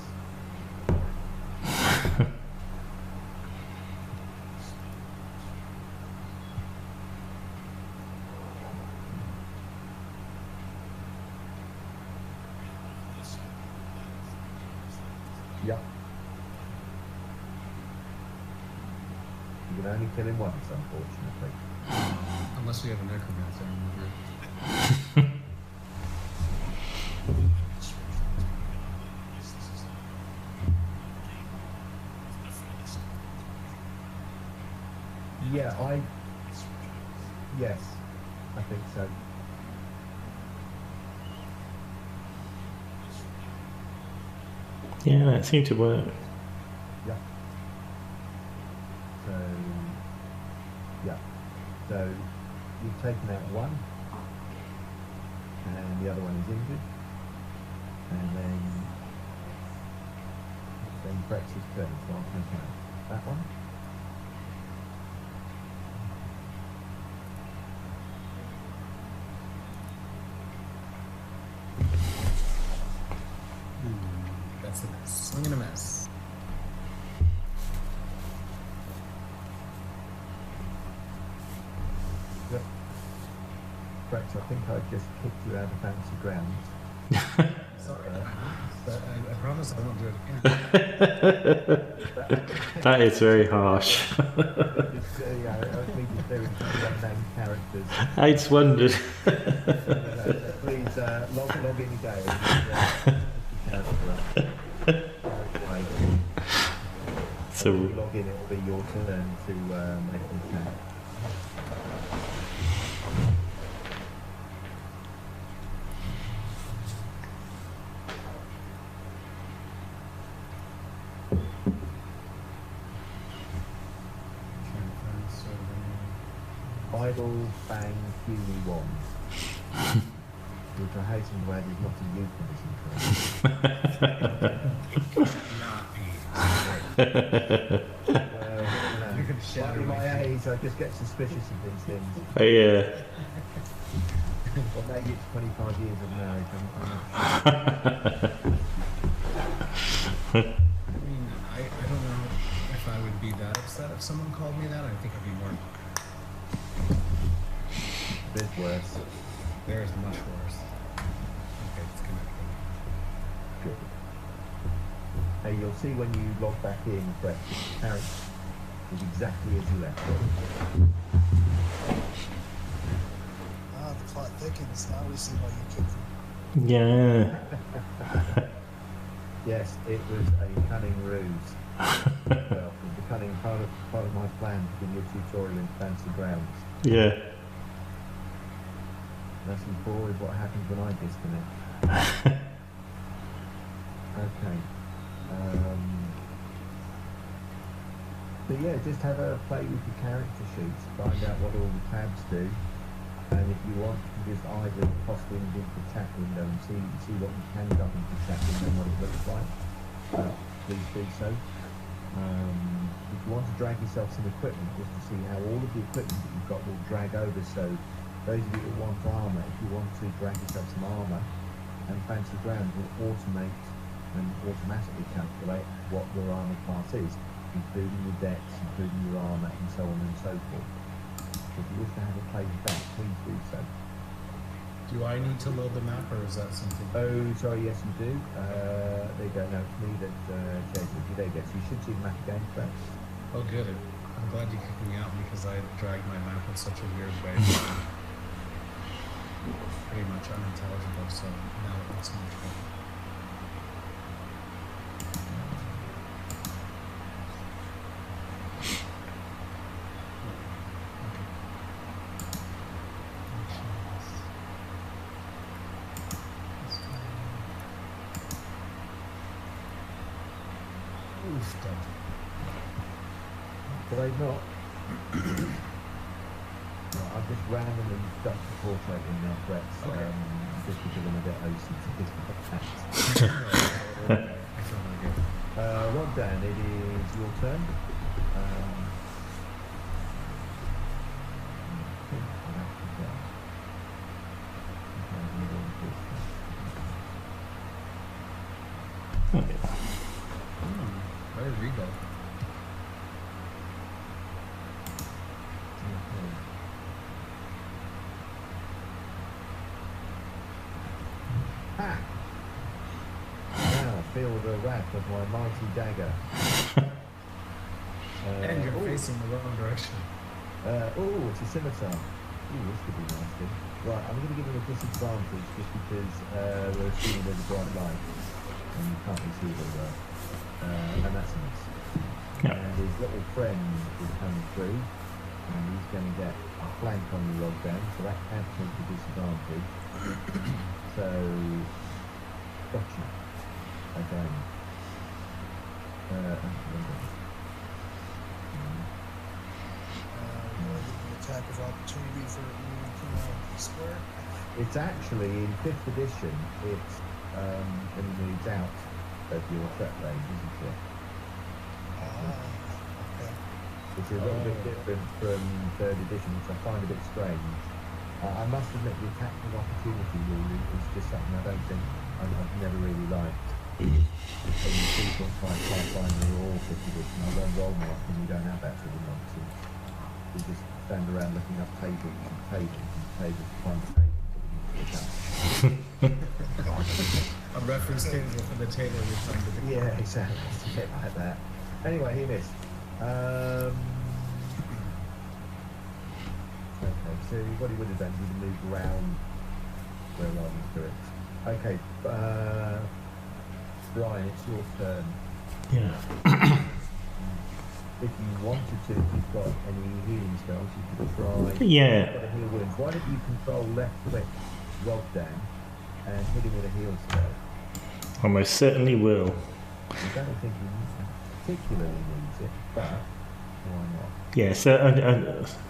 Speaker 2: Yep. You can only kill him once, unfortunately.
Speaker 1: Unless we have a necromancer in the group.
Speaker 2: Yeah, yes, I think so.
Speaker 4: Yeah, that seemed to work.
Speaker 2: Yeah. So, yeah. So, you've taken out one, and the other one is injured, and then Brett's turn, so I'll take out that one.
Speaker 1: That's a mess. Swing and a miss.
Speaker 2: Yep. Brett, I think I just kicked you out of fancy ground.
Speaker 1: Sorry. But I promise I won't do it again.
Speaker 4: That is very harsh.
Speaker 2: Just, yeah, I was meeting doing some unnamed characters.
Speaker 4: I just wondered.
Speaker 2: Please log in again. Character up.
Speaker 4: So
Speaker 2: when you log in, it will be your turn to make an attack. Idle Bang Puny Wand. Which I hasten to add is not a euphemism.
Speaker 1: Not me.
Speaker 2: You can shatter my age, I just get suspicious of these things.
Speaker 4: Oh, yeah.
Speaker 2: Well, maybe it's 25 years of marriage.
Speaker 1: I mean, I don't know if I would be that upset if someone called me that. I think I'd be more.
Speaker 2: There's worse.
Speaker 1: There's much worse. Okay, it's connected.
Speaker 2: Good. Hey, you'll see when you log back in, Frez, the character is exactly as you left it.
Speaker 5: Ah, the plot thickens. Now we see why you kicked him.
Speaker 4: Yeah.
Speaker 2: Yes, it was a cunning ruse. Well, the cunning part of my plan to give you a tutorial in Fancy Grounds.
Speaker 4: Yeah.
Speaker 2: Lesson 4 is what happens when I disconnect. Okay. But yeah, just have a play with your character sheets, find out what all the tabs do, and if you want, you can just either toss things into the chat window and see what you can dump into the chat window and what it looks like. Please do so. If you want to drag yourself some equipment, just to see how all of the equipment that you've got will drag over, so those of you that want armour, if you want to drag yourself some armour, and Fancy Grounds will automate and automatically calculate what your armour class is, including your dex, including your armour, and so on and so forth. So if you wish to have a play with that, please do so.
Speaker 1: Do I need to load the map, or is that something?
Speaker 2: Oh, sorry, yes you do. There you go, no, it's me that changed it. There you go, so you should see the map again, Frez.
Speaker 1: Oh, good. I'm glad you kicked me out because I dragged my map in such a weird way. Pretty much unintelligible, so now it looks much better.
Speaker 2: Did I not? No, I've just randomly dumped the portrait in there, Frez, just because I'm a bit OCD. Rhogdann, it is your turn.
Speaker 1: Very regal.
Speaker 2: Ha! Now feel the wrath of my mighty dagger.
Speaker 1: And you're facing the wrong direction.
Speaker 2: Oh, it's a scimitar. Ooh, this could be nasty. Right, I'm going to give him a disadvantage just because we're seeing there's a bright light and you can't really see very well. And that's a miss.
Speaker 4: Yeah.
Speaker 2: And his little friend is coming through and he's going to get a flank on the Rhogdann, so that counts as the disadvantage. So, gotcha. Again.
Speaker 5: Attack of opportunity for moving to the square.
Speaker 2: It's actually in 5th edition, it's when he moves out of your threat range, isn't it?
Speaker 5: Okay.
Speaker 2: Which is a little bit different from 3rd edition, which I find a bit strange. I must admit the attack of opportunity rule is just something I don't think I've never really liked. In 3.5 Pathfinder or 5th edition, I won't roll more often, you don't have that sort of nonsense. You just stand around looking up tables and tables and tables to find the table that you pick up.
Speaker 1: A reference table for the table you're trying to do.
Speaker 2: Yeah, exactly. It's a bit like that. Anyway, he missed. Okay, so what he would have done, he would have moved around where Robin's doing. Okay, Brian, it's your turn.
Speaker 4: Yeah.
Speaker 2: if you wanted to, if you've got any healing spells, you could try.
Speaker 4: Yeah.
Speaker 2: You've got a heal wounds. Why don't you control left click Rhogdann and hit him with a heal spell?
Speaker 4: I most certainly will.
Speaker 2: I don't think he particularly needs it, but why not?
Speaker 4: Yeah, so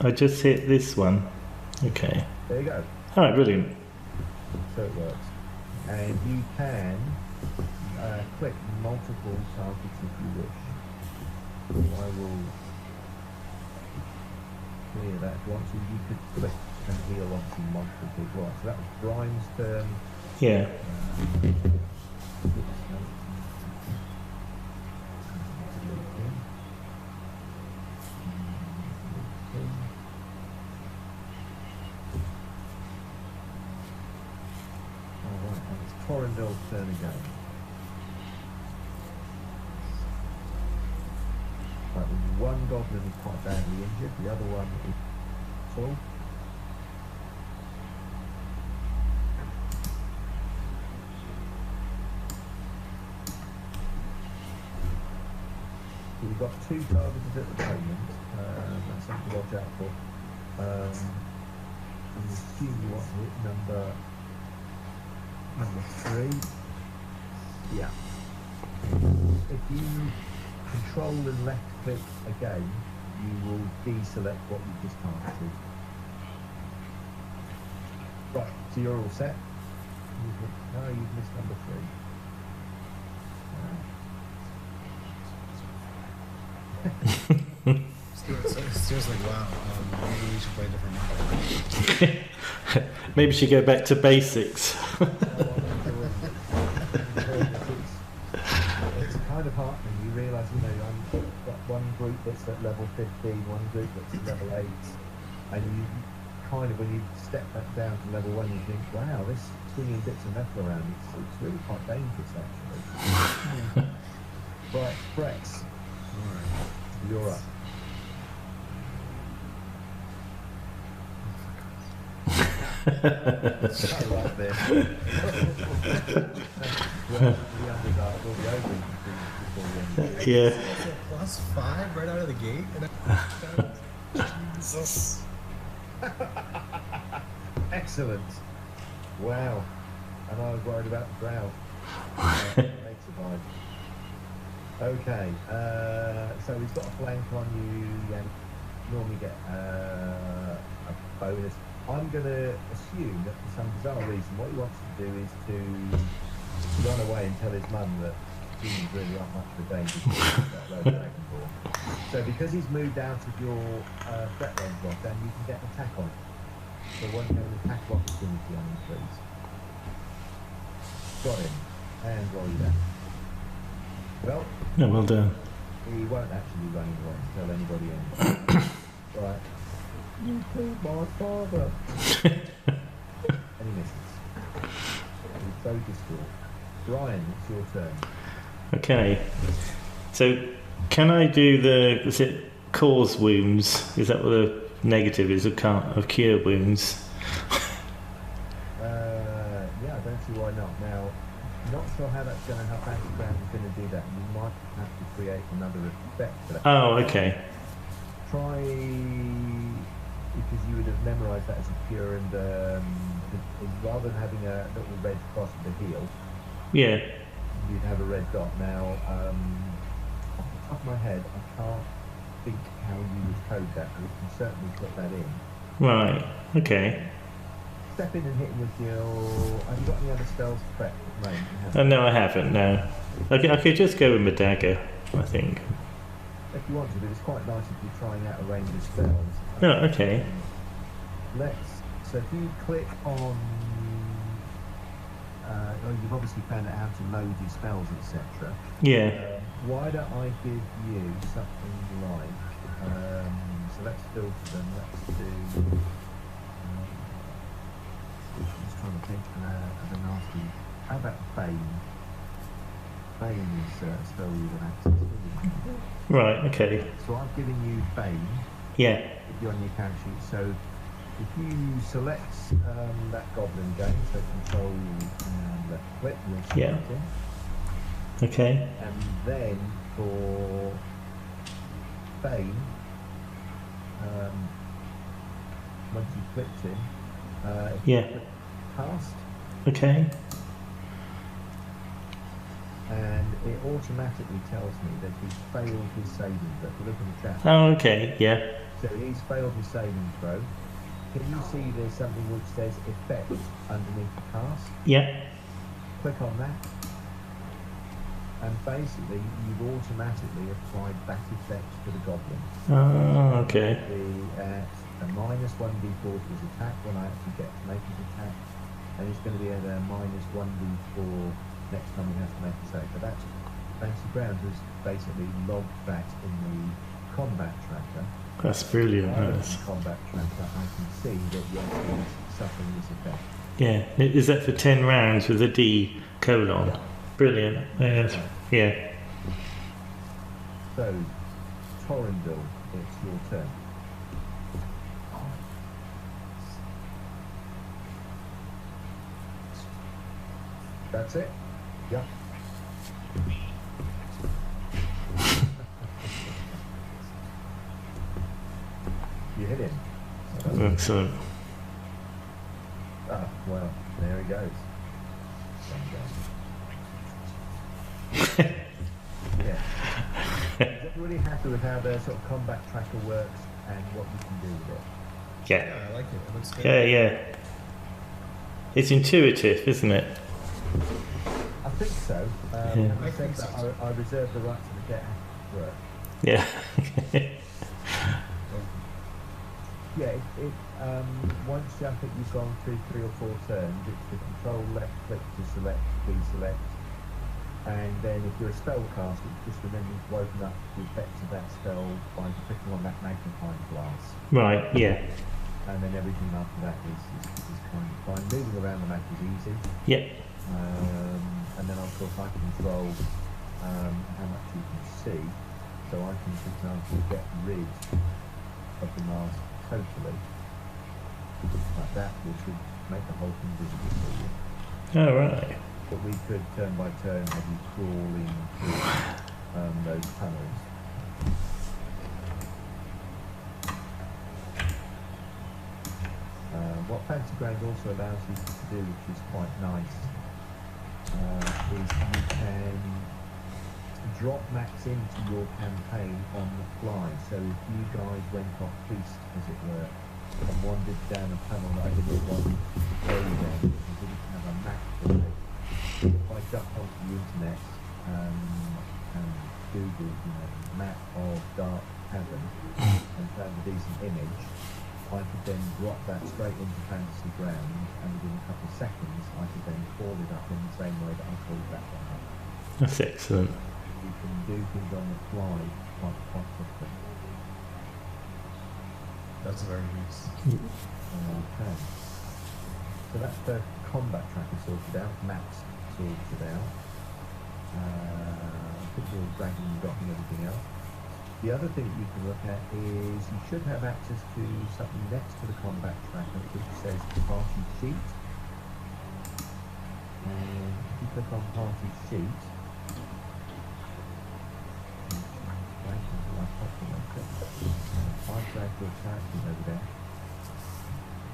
Speaker 4: I just hit this one. Okay.
Speaker 2: There you go.
Speaker 4: All right, brilliant.
Speaker 2: So it works. And you can click multiple targets if you wish. I will clear that once you could click and heal onto multiple people. Right, so that was Brian's turn.
Speaker 4: Yeah.
Speaker 2: Alright, and it's Torindel's turn again. Right, one goblin is quite badly injured, the other one is full. So we've got 2 targets at the moment, that's something to watch out for. I'm assuming you want to hit number 3. Yeah. If you control and left click again, you will deselect what you just targeted. Right, so you're all set. No, you've missed number 3.
Speaker 1: Stuart's like, wow, maybe we should play a different map.
Speaker 4: Maybe she go back to basics.
Speaker 2: It's kind of heartening. You realise, I've got one group that's at level 15, one group that's at level 8, and you kind of, when you step back down to level 1, you think, wow, this swinging bits of metal around, it's really quite dangerous, actually. Right, Frez, you're up. I like this. Well, the Underdark will be open before the end.
Speaker 4: Yeah.
Speaker 1: +5 right out of the gate? Jesus.
Speaker 2: Excellent. Wow. And I was worried about the crowd. They survived. Okay, so he's got a flank on you, and normally get a bonus. I'm going to assume that for some bizarre reason, what he wants to do is to run away and tell his mum that humans really aren't much of a danger to that low dragonborn. So because he's moved out of your threat range, then you can get an attack on him. So won't have an attack opportunity on him, please. Got him. And roll you down. Well,
Speaker 4: Yeah, well done.
Speaker 2: he won't actually run away and tell anybody anything. Right. You killed my father. And he misses. He's so distraught. Brian, it's your turn.
Speaker 4: Okay. So, can I do is it cause wounds? Is that what the negative is of cure wounds?
Speaker 2: Yeah, I don't see why not. Now, not sure how that's going to help Background is going to do that. You might have to create another effect for that.
Speaker 4: Oh, okay.
Speaker 2: Try, because you would have memorised that as a cure, and rather than having a little red cross with a heel,
Speaker 4: Yeah.
Speaker 2: you'd have a red dot. Now, off the top of my head, I can't think how you would code that, but we can certainly put that in.
Speaker 4: Right. Okay.
Speaker 2: Step in and hit him with your... Have you got any other spells prepped at the moment?
Speaker 4: No, I haven't. No. I could just go with my dagger, I think.
Speaker 2: If you want to, but it's quite nice if you're trying out a range of spells.
Speaker 4: Oh, okay.
Speaker 2: So if you click on... you've obviously found out how to load your spells, etc.
Speaker 4: Yeah.
Speaker 2: Why don't I give you something like... so let's filter them. Let's do... I'm just trying to think of a nasty... How about Bane? Bane is a spell you would access, isn't it?
Speaker 4: Right. Okay.
Speaker 2: So I've given you Bane.
Speaker 4: Yeah.
Speaker 2: If you're on your character sheet. So if you select that goblin again, so control and left click, you'll select
Speaker 4: Yeah.
Speaker 2: him.
Speaker 4: Okay.
Speaker 2: And then for Spain, once you clicked him, if you
Speaker 4: Yeah.
Speaker 2: click cast,
Speaker 4: Okay.
Speaker 2: and it automatically tells me that he's failed his saving throw. If you look in the chat,
Speaker 4: Oh, okay. Yeah.
Speaker 2: so he's failed his saving throw. Can you see there's something which says effect underneath the cast?
Speaker 4: Yeah.
Speaker 2: Click on that, and basically you've automatically applied that effect to the goblin.
Speaker 4: Oh, okay.
Speaker 2: Be at a -1d4 to his attack when I actually get to make his attack, and it's going to be at a -1d4 next time he has to make a save. But that's Fancy Grounds has basically logged that in the combat tracker.
Speaker 4: That's brilliant.
Speaker 2: Rather than
Speaker 4: That's,
Speaker 2: combat tracker, I can see that yes, he's suffering this effect.
Speaker 4: yeah. Is that for 10 rounds with a D colon? Brilliant. Yes. Yeah.
Speaker 2: So, Torindel, it's your turn. That's it? Yep. You hit him. So that's-
Speaker 4: Excellent.
Speaker 2: Ah, well, there he goes. Yeah. Is everybody happy with how the sort of combat tracker works and what you can do with it?
Speaker 4: Yeah.
Speaker 1: Yeah, I like it. It looks good.
Speaker 4: Yeah, yeah. It's intuitive, isn't it?
Speaker 2: I think so.
Speaker 4: Yeah.
Speaker 2: Having
Speaker 1: I
Speaker 2: said
Speaker 1: think
Speaker 2: that,
Speaker 1: so.
Speaker 2: I reserve the right to get work.
Speaker 4: Yeah.
Speaker 2: Yeah, once I think you've gone through 3 or 4 turns, it's the control left click to select, deselect, and then if you're a spellcaster, it's just remembering to open up the effects of that spell by clicking on that magnifying glass,
Speaker 4: Right, yeah.
Speaker 2: and then everything after that is kind of fine. Moving around the map is easy,
Speaker 4: Yeah.
Speaker 2: and then of course I control how much you can see, so I can, for example, get rid of the mask totally, like that, which would make the whole thing visible for you.
Speaker 4: All right.
Speaker 2: But we could turn by turn have you crawling through those tunnels. What Fancy Ground also allows you to do, which is quite nice, is you can drop maps into your campaign on the fly. So if you guys went off piste, as it were, and wandered down a tunnel that I didn't want to go down because I didn't have a map for it, if I jumped onto the internet and Googled, map of Dark Cavern and found a decent image, I could then drop that straight into Fantasy Grounds, and within a couple of seconds I could then call it up in the same way that I called that one up.
Speaker 4: That's excellent.
Speaker 2: You can do things on the fly quite quickly.
Speaker 1: That's very nice.
Speaker 2: Okay. So that's the combat tracker sorted out, maps sorted out. I think we're dragging and dropping everything else. The other thing you can look at is you should have access to something next to the combat tracker which says party sheet. And if you click on party sheet, I drag your characters over there.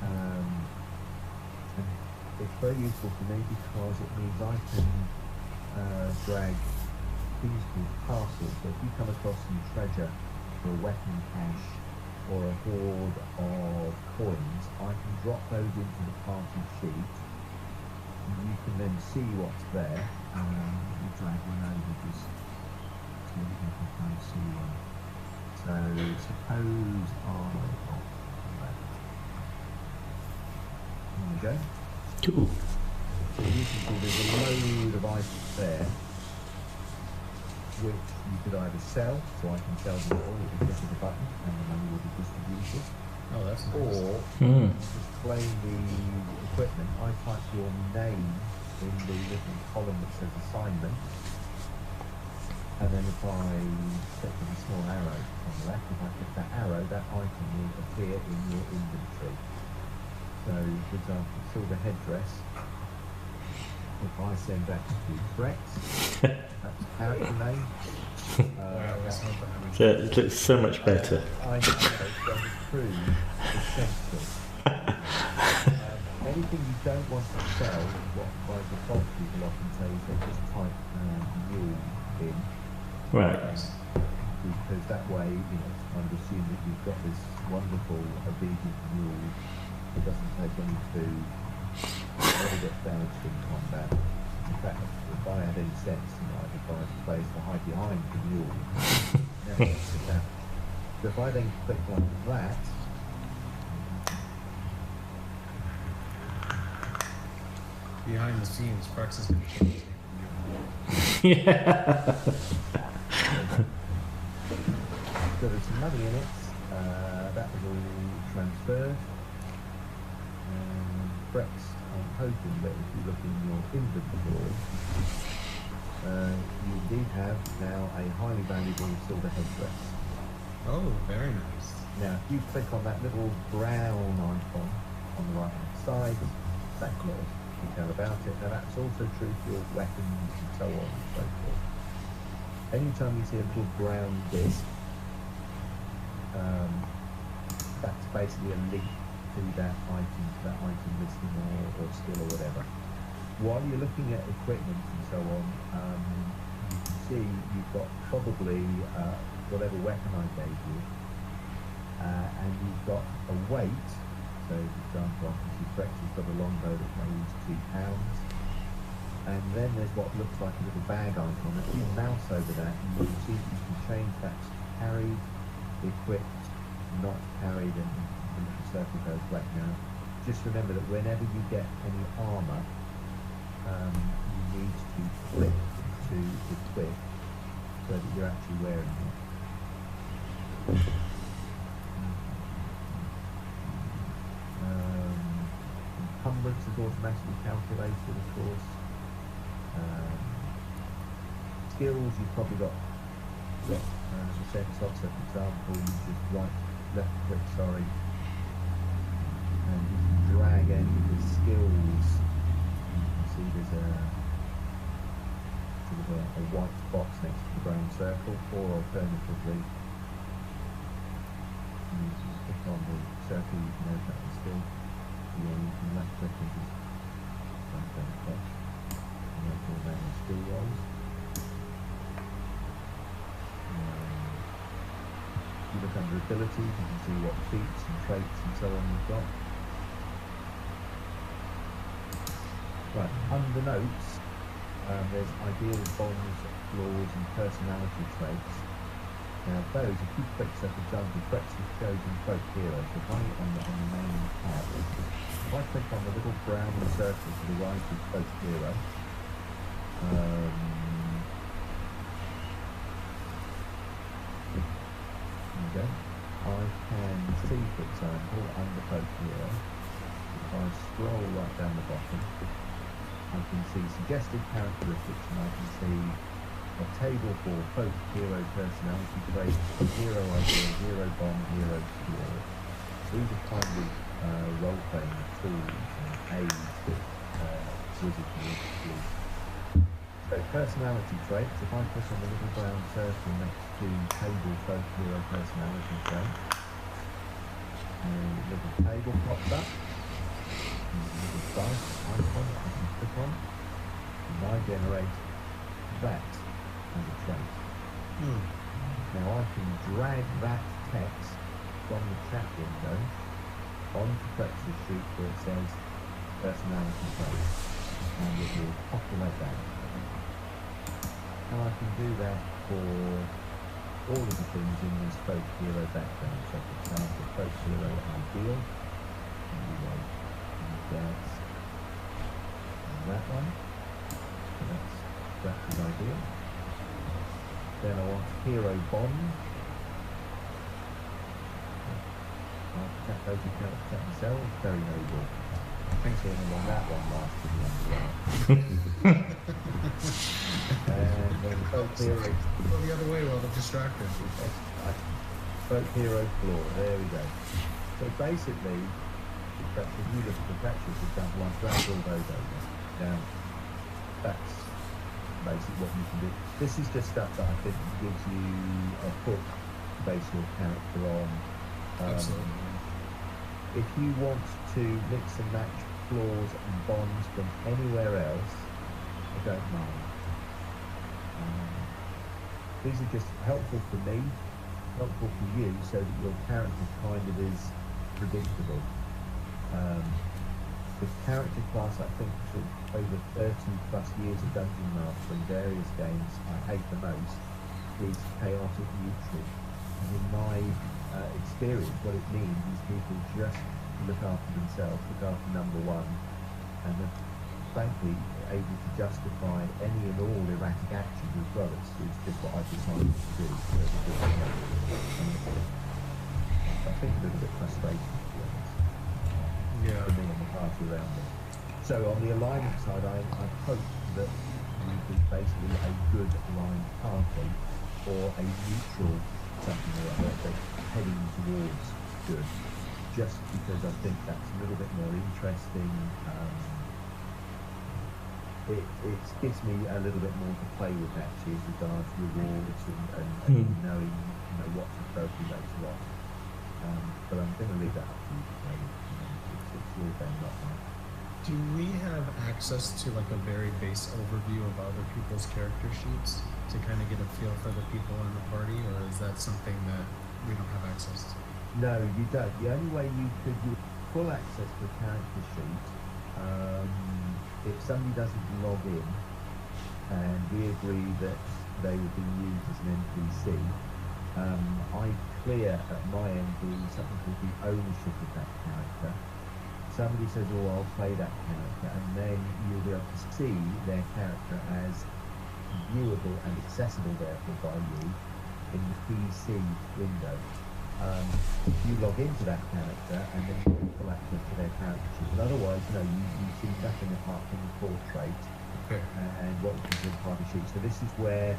Speaker 2: And it's very useful for me because it means I can drag things called parcels. So if you come across some treasure or a weapon cache or a hoard of coins, I can drop those into the party sheet. You can then see what's there. You drag one over just so you can try and see one. So suppose there we go.
Speaker 4: Cool.
Speaker 2: So you can see there's a load of items there which you could either sell, so I can sell them all with a click of a button and the money will be distributed.
Speaker 1: Oh, that's nice.
Speaker 2: Or displaying the equipment, I type your name in the little column that says assignment, and then if I click the small arrow on the left, if I click that arrow, that item will appear in your inventory. So, for example, silver headdress, if I send that to Frez, that's the character name.
Speaker 4: Yeah, it looks so much better.
Speaker 2: I know, so the crew is essential. Anything you don't want to sell, what by default people often say is they just type mule in.
Speaker 4: Right.
Speaker 2: Because that way, you know, I would assume that you've got this wonderful obedient mule that doesn't take any food, never gets damaged in combat. In fact, if I had any sense, you know, I'd advise the players to hide behind the mule. Never gets damaged. So if I then click on that,
Speaker 1: behind the scenes, Frez is going to change it.
Speaker 4: Yeah.
Speaker 2: so there's some money in it. That was all transferred. Frez, I'm hoping that if you look in your inventory, you indeed have now a highly valuable silver headdress.
Speaker 1: Oh, very nice.
Speaker 2: Now, if you click on that little brown icon on the right hand side, that little detail about it. Now, that's also true for your weapons and so on and so forth. Anytime you see a little brown disc, that's basically a link to that item listing or skill or whatever. While you're looking at equipment and so on, you can see you've got probably whatever weapon I gave you, and you've got a weight. So, for example, I can see Frez has got a longbow that weighs 2 pounds, and then there's what looks like a little bag icon. If you mouse over that, you will see that you can change that to carried, equipped, not carried, and the little circle goes black now. Just remember that whenever you get any armour, you need to click to equip so that you're actually wearing it. Encumbrance is automatically calculated, of course. Skills, you've probably got a sense of, so for example, you just left click, sorry, and you can drag any of the skills. You can see there's a sort of a white box next to the brown circle, or alternatively, you just click on the circle, you can open up the skill. You can left click and just drag that across and make all down the skill rolls. You look under abilities, you can see what feats and traits and so on you've got. Right, under notes, there's ideals, bonds, flaws and personality traits. Now those, if you click, so for example, Frez has chosen folk hero, so if I on the main tab, if I click on the little brown circle to the right of folk hero, there we go. I can see, for example, under folk hero, if I scroll right down the bottom, I can see suggested characteristics, and I can see a table for folk hero personality traits, hero ideal, hero bomb, hero skill. These are kind of role-playing tools and aids that wizards use. So personality traits, if I click on the little brown circle next to table folk hero personality trait, and the little table pops up, and the little dice icon that I can click on, and I generate that as a trait. Now I can drag that text from the chat window onto Frez's sheet where it says personality trait, and it will populate that. And I can do that for all of the things in this folk hero background. So for example, folk hero ideal, and we go and that's that one. So that's his ideal. Then I want hero bond. I'll protect those who cannot protect themselves. Very noble. Thanks for on that one last to the end. And then folk hero.
Speaker 1: Go the other way while I'm distracted.
Speaker 2: Folk hero floor. There we go. So basically, if you look at the patches, for example, I've dragged all those over down. that's basically what you can do. This is just stuff that I think gives you a hook to base your character on.
Speaker 1: Absolutely.
Speaker 2: If you want to mix and match flaws and bonds from anywhere else, I don't mind. These are just helpful for me, helpful for you, so that your character kind of is predictable. The character class, I think, for over 30 plus years of Dungeon Master in various games, I hate the most, is chaotic neutral. And in my experience, what it means is people just look after themselves, look after number one, and are frankly able to justify any and all erratic actions as well. It's just what I've decided to do. I think a little bit frustrating, to be honest.
Speaker 1: Yeah.
Speaker 2: For me and the party around me. So on the alignment side, I hope that we be basically a good aligned party or a neutral something or other that's heading towards good, just because I think that's a little bit more interesting. It gives me a little bit more to play with actually as regards rewards and knowing what's appropriate later on. But I'm going to leave that up to you to play with. It's your game, not mine.
Speaker 1: Do we have access to like a very base overview of other people's character sheets to kind of get a feel for the people in the party, or is that something that we don't have access to?
Speaker 2: No, you don't. The only way you could get full access to a character sheet, if somebody doesn't log in and we agree that they will be used as an NPC, I clear at my end something called the ownership of that character. Somebody says, oh, I'll play that character, and then you'll be able to see their character as viewable and accessible therefore by you in the PC window. You log into that character and then you can full access to their character sheet. But otherwise, you see nothing apart from the portrait and what you can do in party sheet. So this is where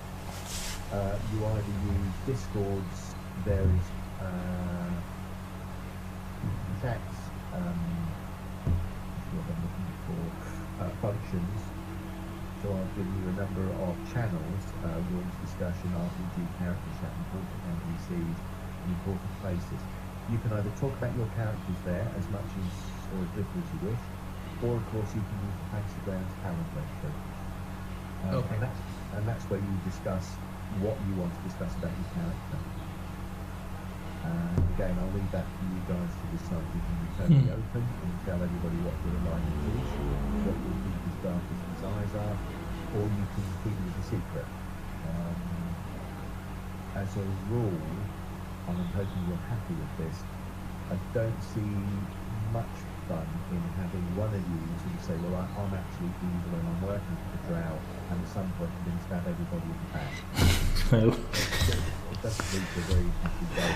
Speaker 2: you either use Discord's various chats, what I'm looking for, functions. So I've given you a number of channels, rooms, discussion, RPG, character chat, important NPCs, important places. You can either talk about your characters there as much as or as little as you wish, or of course you can use the Fantasy Grounds talent lecture. And that's where you discuss what you want to discuss about your character. And again, I'll leave that for you guys to decide. You can be totally open and tell everybody what your alignment is, what your deepest, darkest desires are, or you can keep it as a secret. As a rule, and I'm hoping you're happy with this, I don't see much fun in having one of you sort of say, well, I'm actually evil and I'm working for the Drow, and at some point I'm going to stab everybody in the back.
Speaker 4: No.
Speaker 2: It doesn't lead to a very happy day.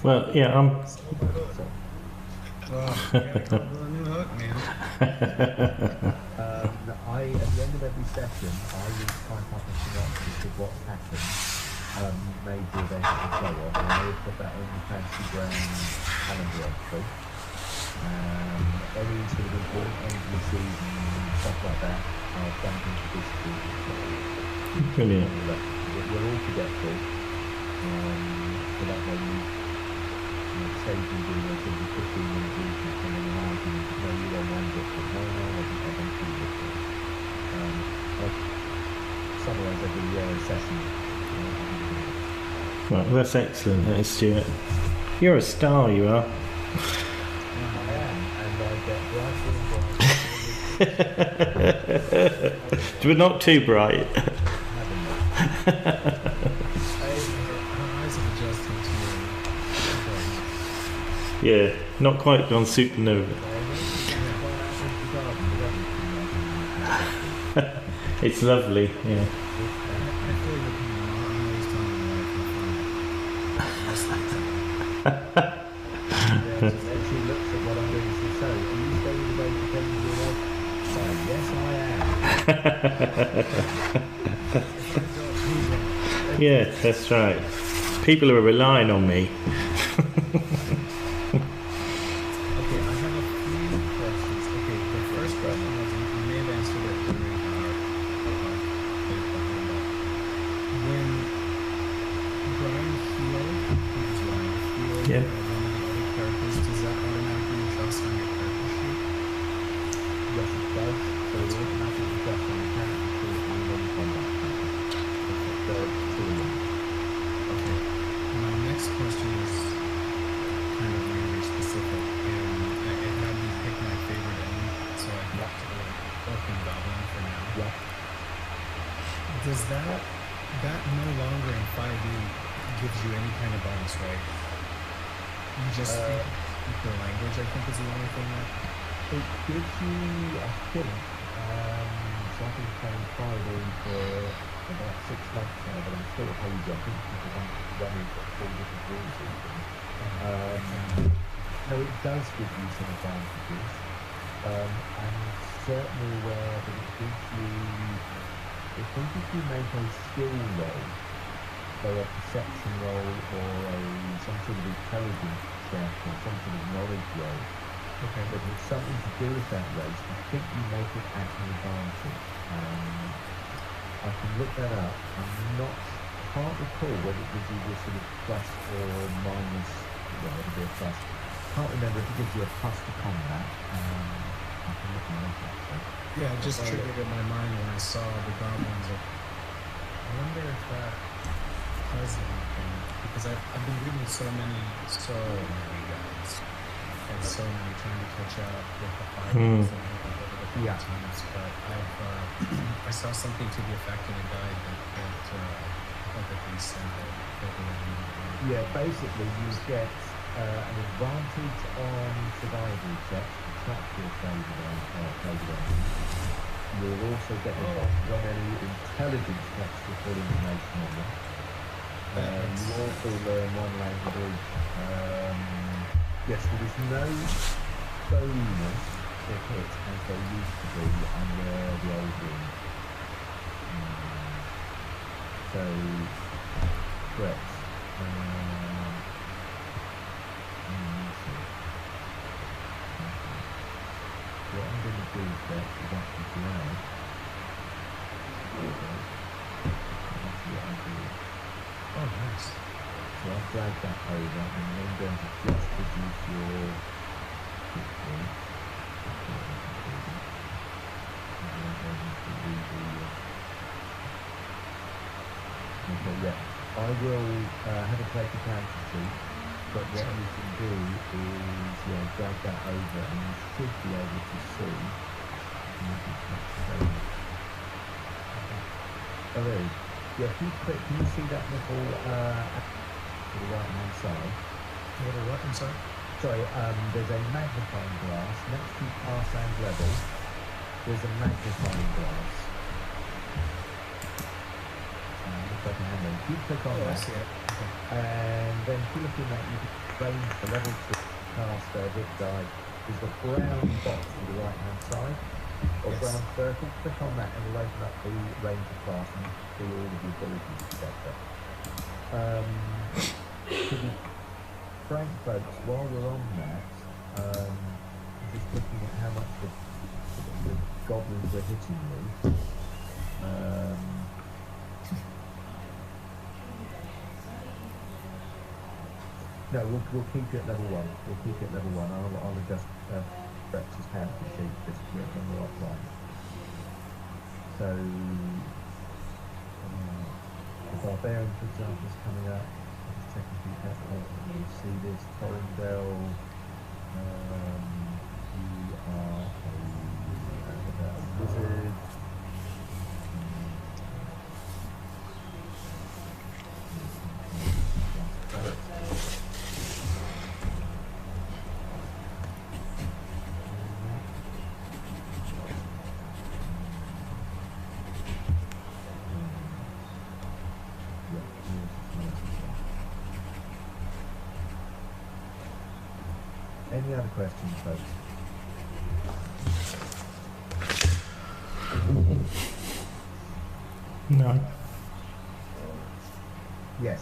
Speaker 4: Well, yeah, I'm.
Speaker 1: Oh, you gotta come to a new hook, man.
Speaker 2: At the end of every session, I will type up a synopsis of what's happened, major events and so on, and I will put that on the Fantasy Grounds calendar entry. Any sort of important NPCs and stuff like that, I'll dump into this group.
Speaker 4: Brilliant.
Speaker 2: We're all forgetful, so that way say you can do this in 15 minutes each and come in and argue, no, you don't want it, but no, I don't do this. I'll summarise every session.
Speaker 4: Right, well, that's excellent, that is, Stuart. You're a star, you are.
Speaker 2: I am, and I get brighter and brighter.
Speaker 4: But not too bright. Yeah, not quite gone supernova. It's lovely, yeah. Yeah, that's right. People are relying on me.
Speaker 1: Okay, I
Speaker 4: Yeah.
Speaker 1: one of the other characters, does that automatically adjust on your character sheet?
Speaker 2: Yes, it does. So it automatically adjusts on the character sheet and then combat character. So it's 2 in 1.
Speaker 1: Okay. My next question is kind of randomly specific, and it had me pick my favorite enemy, so I picked Orc and Goblin for now.
Speaker 2: Yeah.
Speaker 1: Does that no longer in 5e gives you any kind of bonus, right? You just speak their language, I think, is the only thing that.
Speaker 2: It gives you, I think, so I've been playing 5e for about 6 months now, but I'm still hazy, I think, because I'm running 4 different rules even. No, it does give you some advantages, and certainly where that it gives you, I think if you make a skill roll, so a perception roll or some sort of intelligence check or some sort of knowledge roll,
Speaker 1: Okay.
Speaker 2: but it's something to do with that race, I think you make it at an advantage. I can look that up. Can't recall whether it gives you this sort of plus or minus, well, it'll be a plus. Can't remember if it gives you a plus to combat. I can look it up actually.
Speaker 1: Yeah, it just triggered in my mind when I saw the goblins. I wonder if that does anything, because I've been reading so many guys, and so many trying to catch up with the fighters and over the times. But I saw something to the effect in a guide that they said that
Speaker 2: Yeah, basically you get an advantage on survival checks to track your favourite. You'll also get an advantage on any intelligence checks to put information on them. You also learn 1 language. Yes, there is no bonus to hit as there used to be under the old rules. So, threats. What I'm going to do is actually drag. That's what I'm doing.
Speaker 1: Oh, nice.
Speaker 2: So I'll drag that over and then I'm going to just reduce your Okay, yeah. I will have a take a character sheet, but what you can do is drag that over and you should be able to see. Oh, there it is. Yeah, if you click, can you see that little to the right hand side?
Speaker 1: Little what? I'm sorry.
Speaker 2: Sorry, there's a magnifying glass next to pass and level. There's a magnifying glass. Looks like a hammer. If you click on that, and then if you look in that, you can range the level to cast hit die. There's a brown box to the right hand side, or brown circle. Click on that and it'll open up the range of class and see all of the abilities, etc. To be frank, folks, while we're on that, just looking at how much the goblins are hitting me. No, we'll keep it at level 1. We'll keep it at level 1. I'll adjust Frez's character sheet just to get on the right line. So, the Barbarian, for example, is coming up. Let's check if you can see this. Torindel, you are a wizard. Any other questions, folks?
Speaker 4: No.
Speaker 2: Yes.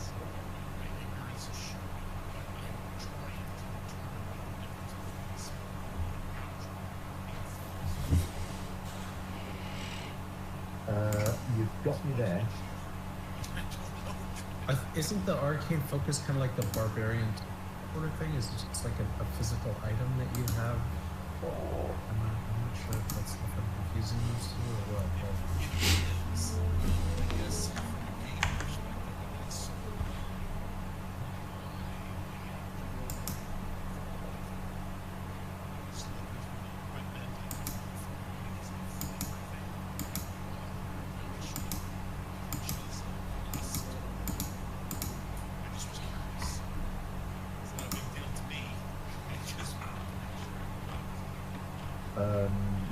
Speaker 2: You've got me there.
Speaker 1: Isn't the arcane focus kind of like the barbarian sort of thing? Is it just like a physical item that you have? I'm not sure if that's if I'm confusing those two or what. But...
Speaker 3: I guess from a game perspective, it's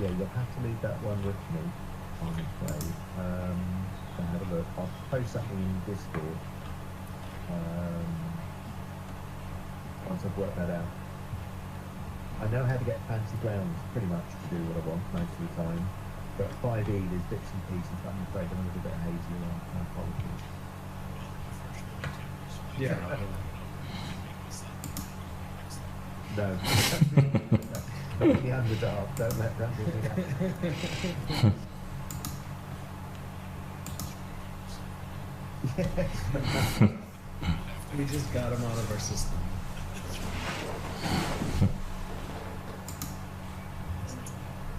Speaker 2: Yeah, you'll have to leave that one with me, I'm afraid. And have a look. I'll post something in Discord once I've worked that out. I know how to get fancy grounds pretty much to do what I want most of the time, but 5e there's bits and pieces that I'm afraid I'm a little bit hazy on. My apologies.
Speaker 1: Yeah.
Speaker 2: No. Don't be the underdog. Don't let that be that.
Speaker 1: We just got him out of our system.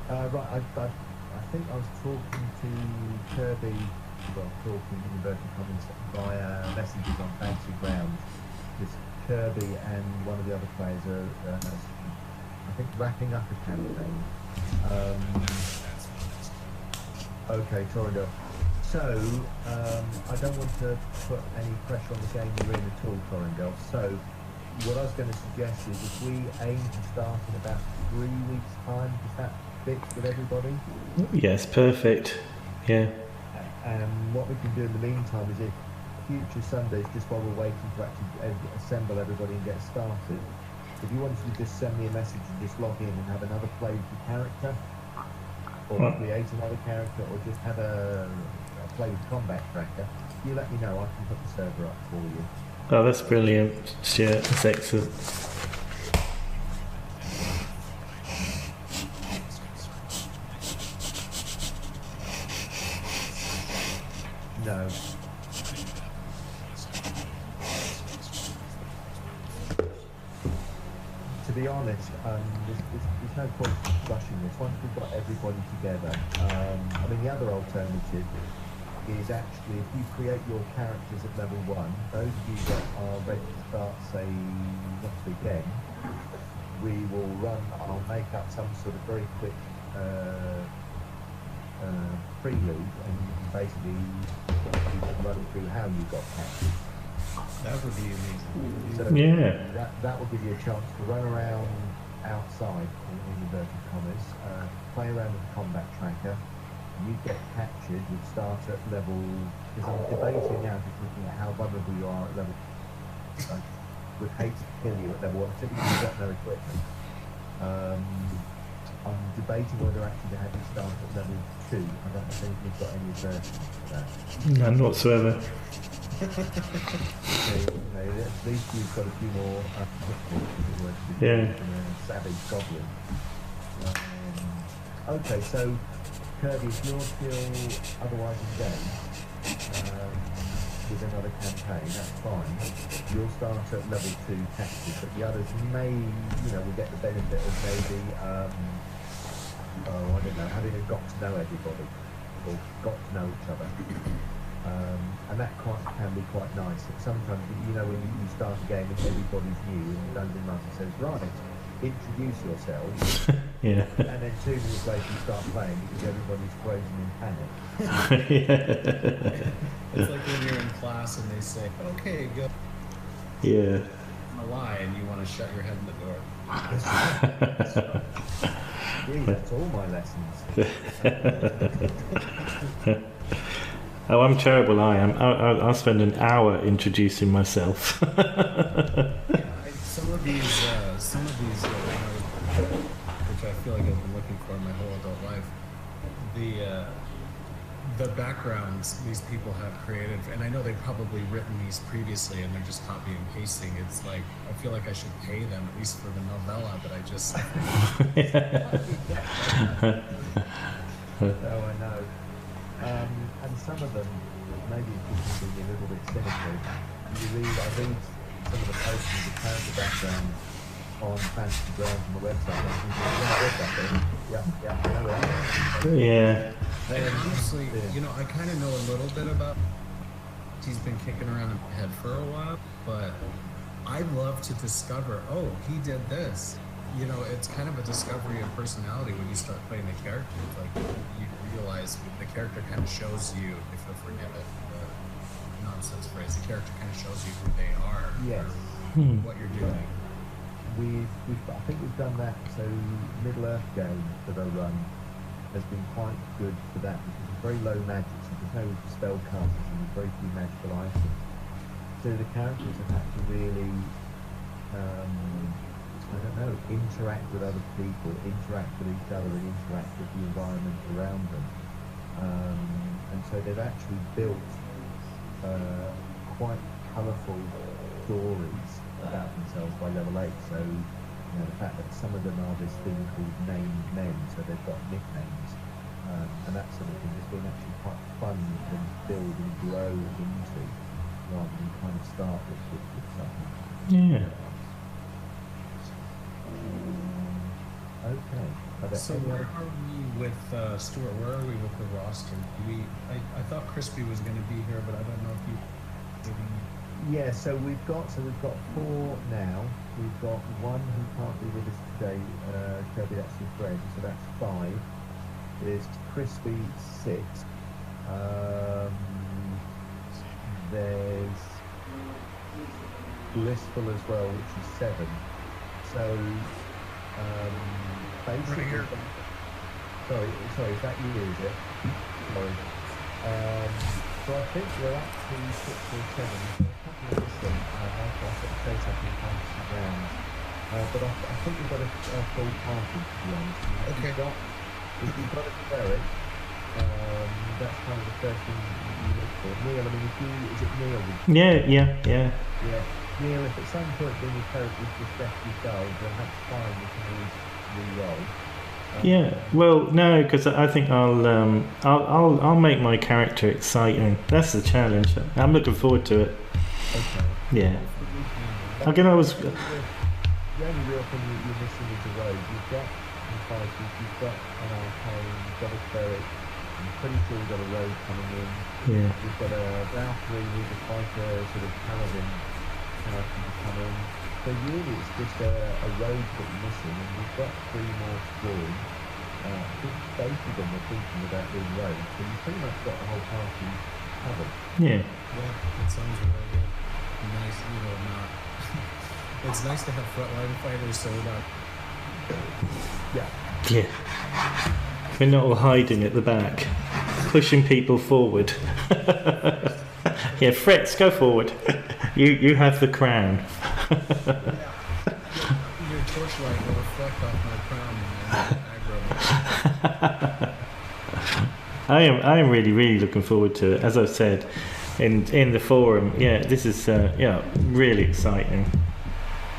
Speaker 2: Right, I think I was talking to Kirby, well, talking in inverted commas via messages on Fancy Grounds. This Kirby and one of the other players are I think wrapping up a campaign. Okay, Torindel. So, I don't want to put any pressure on the game you're in at all, Torindel. So, what I was going to suggest is if we aim to start in about 3 weeks' time, does that fit with everybody?
Speaker 4: Yes, perfect. Yeah.
Speaker 2: What we can do in the meantime is if future Sundays, just while we're waiting to actually assemble everybody and get started, if you wanted to just send me a message and just log in and have another play with the character, or create another character, or just have a play with combat tracker, you let me know, I can put the server up for you.
Speaker 4: Oh, that's brilliant, Stuart. That's excellent.
Speaker 2: No. To be honest, there's no point rushing this. Once we've got everybody together, I mean, the other alternative is actually if you create your characters at level 1, those of you that are ready to start, say, next weekend, I'll make up some sort of very quick prelude, and you can basically run through how you got characters.
Speaker 1: That would be amazing.
Speaker 2: So
Speaker 4: Yeah.
Speaker 2: that will give you a chance to run around outside, in inverted commas, play around with the combat tracker. You get captured, you'd start at level, because I'm debating now, just looking at how vulnerable you are at level, I would hate to kill you at level 1, particularly if you've got no equipment. I'm debating whether actually to have you start at level 2. I don't think you've got any aversion to that.
Speaker 4: None whatsoever.
Speaker 2: Okay, at least you've got a few more
Speaker 4: Yeah.
Speaker 2: savage goblin. Okay, so Kirby, if you're still otherwise engaged with another campaign, that's fine. You'll start at level 2 tactics, but the others may, will get the benefit of maybe, I don't know, having got to know everybody, or got to know each other. And that can be quite nice. Sometimes, when you start a game and everybody's new, and the Dungeon Master says, right, introduce yourselves.
Speaker 4: Yeah.
Speaker 2: And then 2 minutes later you start playing because everybody's frozen in panic.
Speaker 1: It's like when you're in class and they say, okay, go.
Speaker 4: Yeah.
Speaker 1: A lie, and you want to shut your head in the door.
Speaker 2: Gee, that's all my lessons.
Speaker 4: Oh, I'm terrible. I am. I'll spend an hour introducing myself.
Speaker 1: Some of these, which I feel like I've been looking for my whole adult life, the backgrounds these people have created, and I know they've probably written these previously, and they're just copy and pasting. It's like I feel like I should pay them at least for the novella, but I just.
Speaker 2: Oh, I know. And some of them, maybe it's just being a little bit cynical. I read some of the posters of character background on Fantasy Grounds on the website. I think, yeah, I know that.
Speaker 4: Yeah.
Speaker 1: And honestly, you know, I kind of know a little bit about. He's been kicking around in my head for a while, but I love to discover. Oh, he did this. You know, it's kind of a discovery of personality when you start playing the character. It's like you realize the character kind of shows you, if you'll forget it, the nonsense phrase, the character kind of shows you who they are,
Speaker 2: Yes.
Speaker 1: or what you're doing.
Speaker 2: I think we've done that. So Middle Earth game that I run has been quite good for that because it's very low magic, so there's no spell casters and there's very few magical items. So the characters have had to really, I don't know, interact with other people, interact with each other, and interact with the environment around them. And so they've actually built quite colourful stories about themselves by level 8. So, you know, the fact that some of them are this thing called named men, so they've got nicknames, and that sort of thing has been actually quite fun for them to build and grow into, rather than kind of start with something.
Speaker 4: Yeah.
Speaker 2: Okay. Are there
Speaker 1: So
Speaker 2: any
Speaker 1: where
Speaker 2: other...
Speaker 1: are we with Stuart? Where are we with the roster? I thought Crispy was going to be here, but I don't know if you.
Speaker 2: Yeah, so we've got 4 now. We've got one who can't be with us today, Kirby, that's your friend, so that's 5. There's Crispy 6. There's Blissful as well, which is 7. So basically,
Speaker 5: Right here.
Speaker 2: sorry, is that you, is it? Sorry. So I think we're up to 6 or 7. So a couple of them, I've got to say something fantasy grounds. But I think we've got a full party, to be honest.
Speaker 5: Okay.
Speaker 2: If you've got a cleric, that's kind of the first thing you look for. Neil, I mean, is it Neil?
Speaker 4: Yeah.
Speaker 2: Yeah. Neil, if at some point being a cleric is just left you go, then that's fine, you can always re-roll.
Speaker 4: Yeah. Well, no, because I think I'll make my character exciting. That's the challenge. I'm looking forward to it.
Speaker 2: Okay.
Speaker 4: Yeah. I can always.
Speaker 2: The only real thing you're missing is a rogue. You've got in fighters, you've got an arcane, you've got a cleric, I'm pretty sure you've got a rogue coming in.
Speaker 4: Yeah.
Speaker 2: You've got a Valkyrie who's a fighter, sort of paladin character to come in. So really it's just a rogue that you're missing, and you've got 3 more to join. I think both of them are thinking about being rogues, so you've pretty much got the whole party covered.
Speaker 4: Yeah.
Speaker 1: Yeah, that sounds really good. Nice, you know, not. It's nice to have frontline fighters, so we're not.
Speaker 2: Yeah.
Speaker 4: Yeah. We're not all hiding at the back, pushing people forward. Yeah, Frez, go forward. You have the crown.
Speaker 1: Your torchlight will reflect off my crown and aggro.
Speaker 4: I am really looking forward to it. As I've said in the forum, yeah, this is really exciting.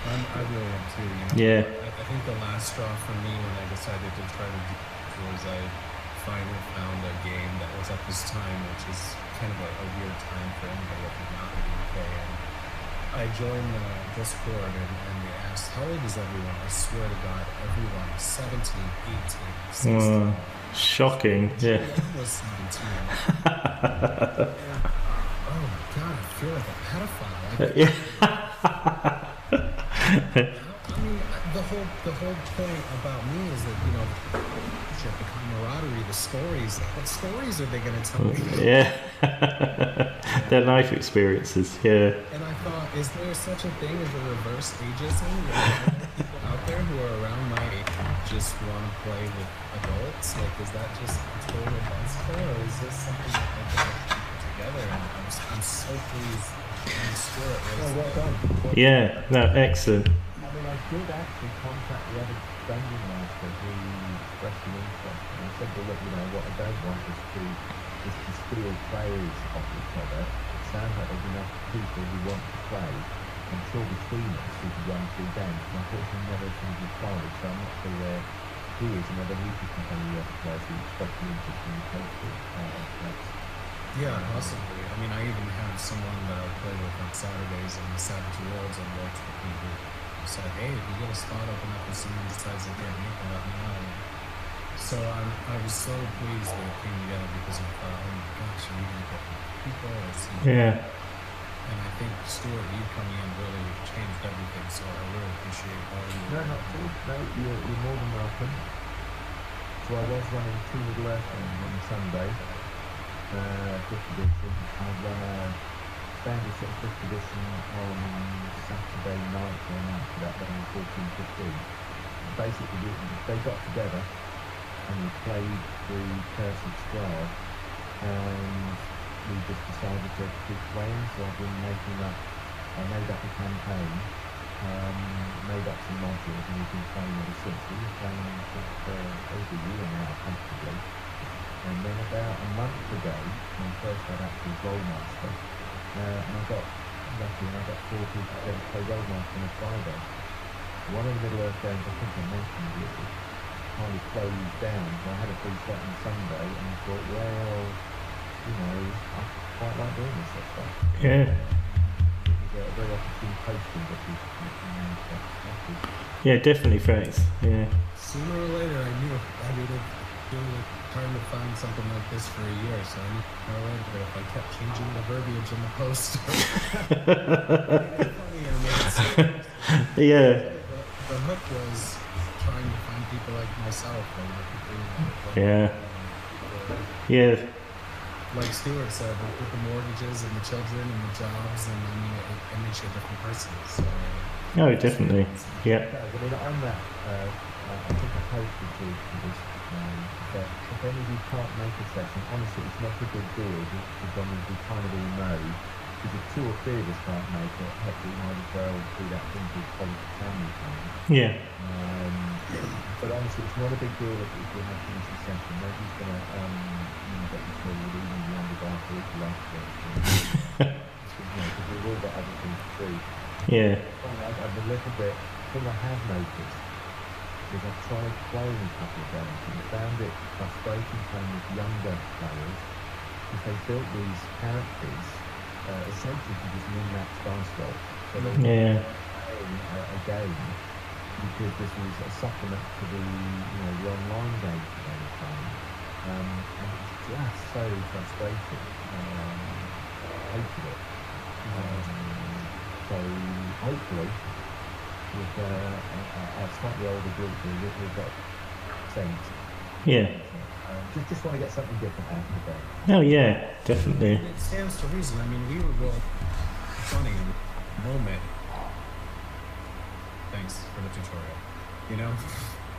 Speaker 1: I really am too. You know?
Speaker 4: Yeah.
Speaker 1: I think the last straw for me when I decided to try to do it was I finally found a game that was at this time, which is kind of a weird time for anybody that did not in the UK. And I joined the Discord and they asked, how old is everyone? I swear to God, everyone 17, 18, 16.
Speaker 4: Shocking, yeah.
Speaker 1: I was 17. And, oh my God, I feel like a pedophile.
Speaker 4: Yeah.
Speaker 1: I mean, the whole point about me is that, you know, the camaraderie, the stories. What stories are they going to tell me?
Speaker 4: Yeah. Their life experiences, yeah.
Speaker 1: And I thought, is there such a thing as a reverse ageism? Where there are people out there who are around my age just want to play with adults? Like, is that just a total buzzkill, or is this something that I can actually put together? And I'm so pleased. And Stuart was
Speaker 2: Well done.
Speaker 4: Yeah, no, excellent.
Speaker 2: I mean, I did actually contact the other dungeon master who expressed an interest, and I said, well, look, you know, what I don't want is to steal players off each other. It sounds like there's enough people who want to play. I'm sure between us we could run 2 games, and unfortunately never seems to follow, so I'm not sure where he is and whether he could continue the other players who expressed an interest in the culture.
Speaker 1: Yeah, possibly. I mean, I even have someone that I play with on Saturdays in the Savage Worlds and works with me who said, hey, if you get a spot open up and someone decides they can't make it, let me know. So I was so pleased that it came together because I thought, oh my gosh, are we going to get people?
Speaker 4: Yeah.
Speaker 1: And I think, Stuart, you coming in really changed everything, so I really appreciate all you.
Speaker 2: No, not at all. No, you're more than welcome. So I was running 2 Middle Earth on Sunday, 5th edition. I run a standard set of 5th edition on Saturday night, and after that then 14-15. Basically, they got together and we played through Curse of Strahd, and we just decided to keep playing. So I've been I made up a campaign, made up some modules, and we've been playing ever since. We've been playing for over a year now, comfortably. And then about a month ago, when I first got actually Rollmaster, and I got lucky and I got 4 people together to play Rollmaster on a Friday. One of the Middle Earth games, I think I mentioned it, kind of closed down. So I had a free slot on Sunday, and I thought, well, you know, I quite like doing this sort of stuff.
Speaker 4: Yeah.
Speaker 2: It was a very opportune posting that we
Speaker 4: Yeah, definitely, Frez. Yeah.
Speaker 1: Sooner or later, I knew I needed trying to find something like this for a year, so I knew sooner or later if I kept changing the verbiage in the post.
Speaker 4: Yeah.
Speaker 1: The hook was trying to find people like myself,
Speaker 4: Yeah. Yeah.
Speaker 1: like Stuart said, with the mortgages and the children and the jobs, and I mean, it makes you a different person. So.
Speaker 4: Oh, definitely. Yeah.
Speaker 2: I mean, on that, I think I posted to this, that if any of you can't make a session, honestly, it's not a big deal, as long as we kind of all know, because if 2 or 3 of us can't make it, heck, we might as well do that thing called quality family time.
Speaker 4: Yeah.
Speaker 2: But honestly, it's not a big deal if we have to miss a session. Nobody's going to get you forward, even the underbar for it, because we've all got other things to do.
Speaker 4: Yeah.
Speaker 2: I've a little bit, the thing I have noticed is I've tried playing a couple of games and found it frustrating playing with younger players because they built these characters essentially to just min-max dice roll. So they were playing a game because this was a supplement to the online games that they were playing. And it's just so frustrating. I hated it. So hopefully, with a slightly older group, we've got sense.
Speaker 4: Yeah.
Speaker 2: Just want to get something different out of the game.
Speaker 4: Oh yeah, definitely.
Speaker 1: It stands to reason. I mean, we were real funny in the moment. Thanks for the tutorial. You know,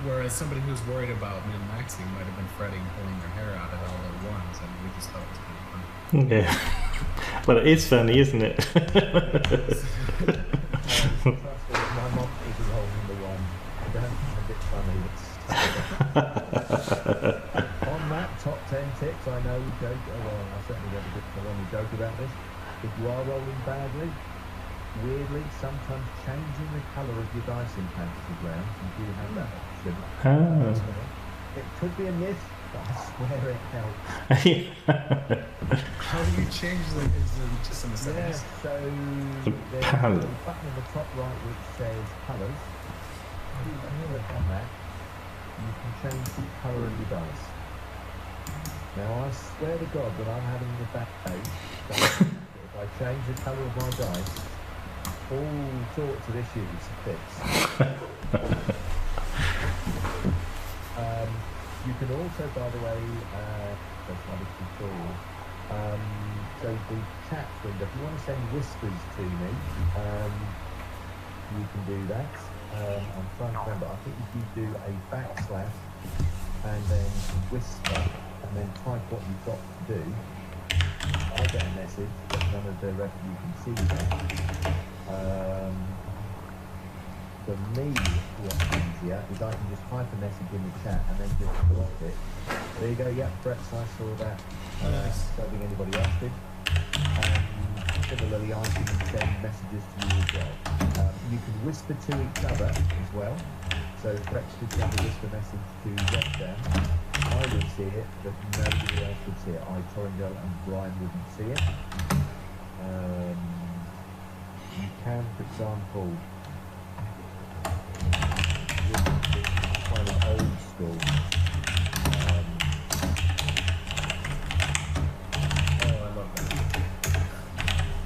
Speaker 1: whereas somebody who's worried about min-maxing might have been fretting, pulling their hair out at all at once, and we just thought it was kind of funny.
Speaker 4: Yeah. Well, it is funny, isn't it?
Speaker 2: My mom is a role number 1. I don't find it funny. On that top 10 tips, I know we joke. I certainly get a bit when we joke about this. If you are rolling badly, weirdly, sometimes changing the colour of your dice in fantasy grounds, you do have that option.
Speaker 4: Oh.
Speaker 2: It could be a myth, but I swear it helps.
Speaker 1: How do you change the? Is it just in the settings?
Speaker 2: Yeah, so there's
Speaker 4: palette.
Speaker 2: a button in the top right which says colours. If you click on that, you can change the colour of your dice. Now I swear to God that I'm having a bad day. If I change the colour of my dice, all sorts of issues fix. You can also, by the way, that's my little tool. So the chat window, if you want to send whispers to me, you can do that. I'm trying to remember, I think if you do a backslash and then whisper and then type what you've got to do, I get a message, but none of the rest of you can see that. For me, what's easier is I can just type a message in the chat and then just block it. There you go, yeah, Frez, I saw that. Don't think anybody else did. Similarly, I can send messages to you as well. You can whisper to each other as well. So Frez could send a whisper message to Rhogdann, I would see it, but nobody else would see it. Torindel and Brian wouldn't see it. You can, for example, kind of old school.
Speaker 1: Oh, I love that.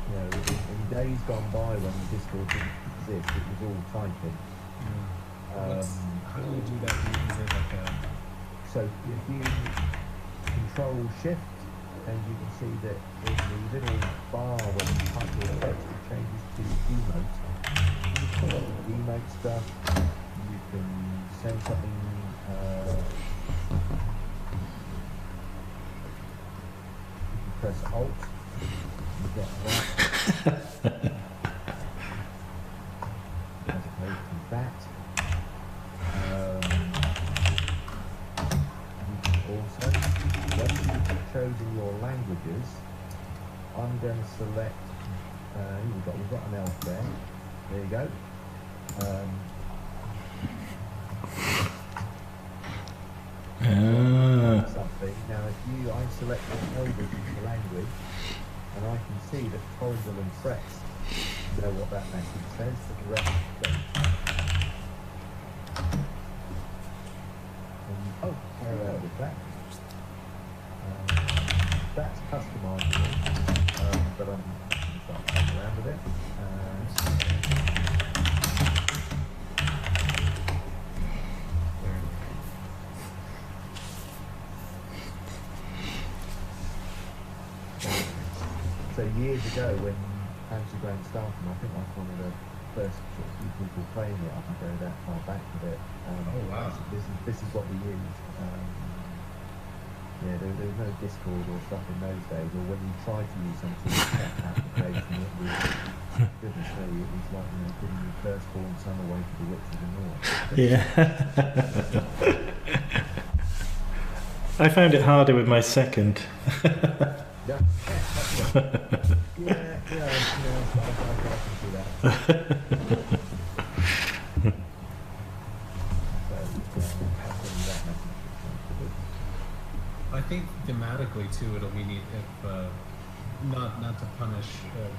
Speaker 2: You know, in days gone by when the Discord didn't exist, it was all typing.
Speaker 1: How do you do that? Is it like a...
Speaker 2: So if you control shift, and you can see that in the little bar when you type your text, it changes to emote. You can put on the emote stuff. You can send something. You can press Alt. You get that. As opposed to that. Also, once you've chosen your languages, I'm going to select. We've got an elf there. There you go. Something. Now, if I select the language, and I can see that Torindel and Frez know what that message says, but the rest don't. Parallel with that. That's customizable, but I'm going to start playing around with it. So years ago when Fantasy Ground started, I think I was one of the first few people playing it. I can go that far back with it.
Speaker 1: Oh wow!
Speaker 2: This is what we used. Yeah, there was no Discord or stuff in those days. Or when you tried to use some sort of chat application, it was goodness me, it was like giving your firstborn son away to the witches and all.
Speaker 4: Yeah. I found it harder with my second.
Speaker 2: Yeah, I can see that.
Speaker 1: I think thematically too, it'll be neat if not to punish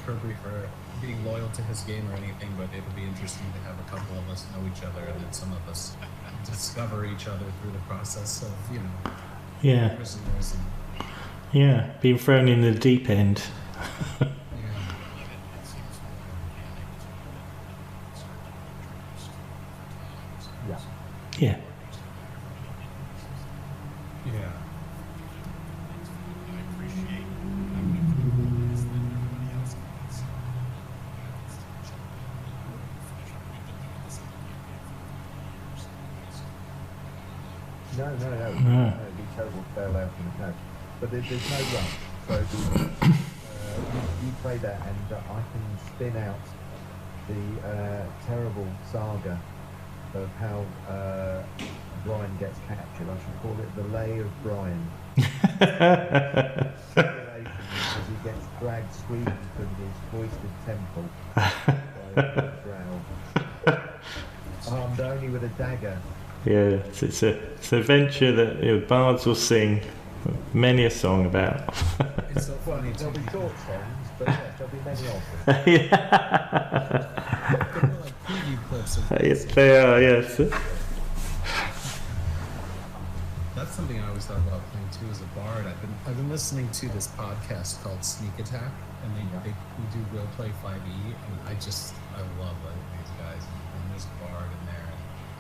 Speaker 1: Kirby for being loyal to his game or anything, but it'll be interesting to have a couple of us know each other and then some of us discover each other through the process of
Speaker 4: yeah,
Speaker 1: prisoners and
Speaker 4: yeah, being thrown in the deep end. Yeah.
Speaker 1: Yeah.
Speaker 2: No, it'd be terrible to fail out in the code. But there's no rush. So you play that and I can spin out the terrible saga of how Brian gets captured. I should call it the Lay of Brian. As he gets dragged screaming from his foisted temple by a drow, armed only with a dagger.
Speaker 4: Yeah, it's an adventure that bards will sing many a song about.
Speaker 1: It's so funny.
Speaker 2: There'll be short songs, but yes, there'll be many of them.
Speaker 1: They're like preview clips of
Speaker 4: Yes, they are, yes.
Speaker 1: That's something I always thought about playing too as a bard. I've been listening to this podcast called Sneak Attack, and we do roleplay 5e, and I love these guys. And there's a bard in there.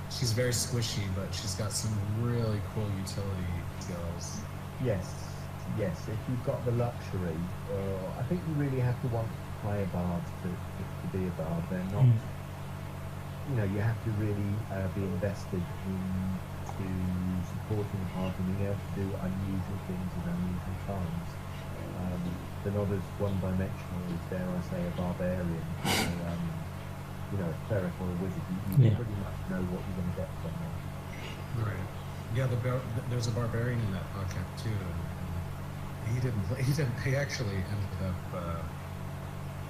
Speaker 1: And she's very squishy, but she's got some really cool utility skills.
Speaker 2: Yes. If you've got the luxury, I think you really have to want to play a bard to be a bard. They're not, you have to really be invested into supporting the party and being able to do unusual things at unusual times. They're not as one-dimensional as, dare I say, a barbarian or, a cleric or a wizard. You pretty much know what you're going to get from them.
Speaker 1: Right. Yeah, there's a barbarian in that podcast too. He actually ended up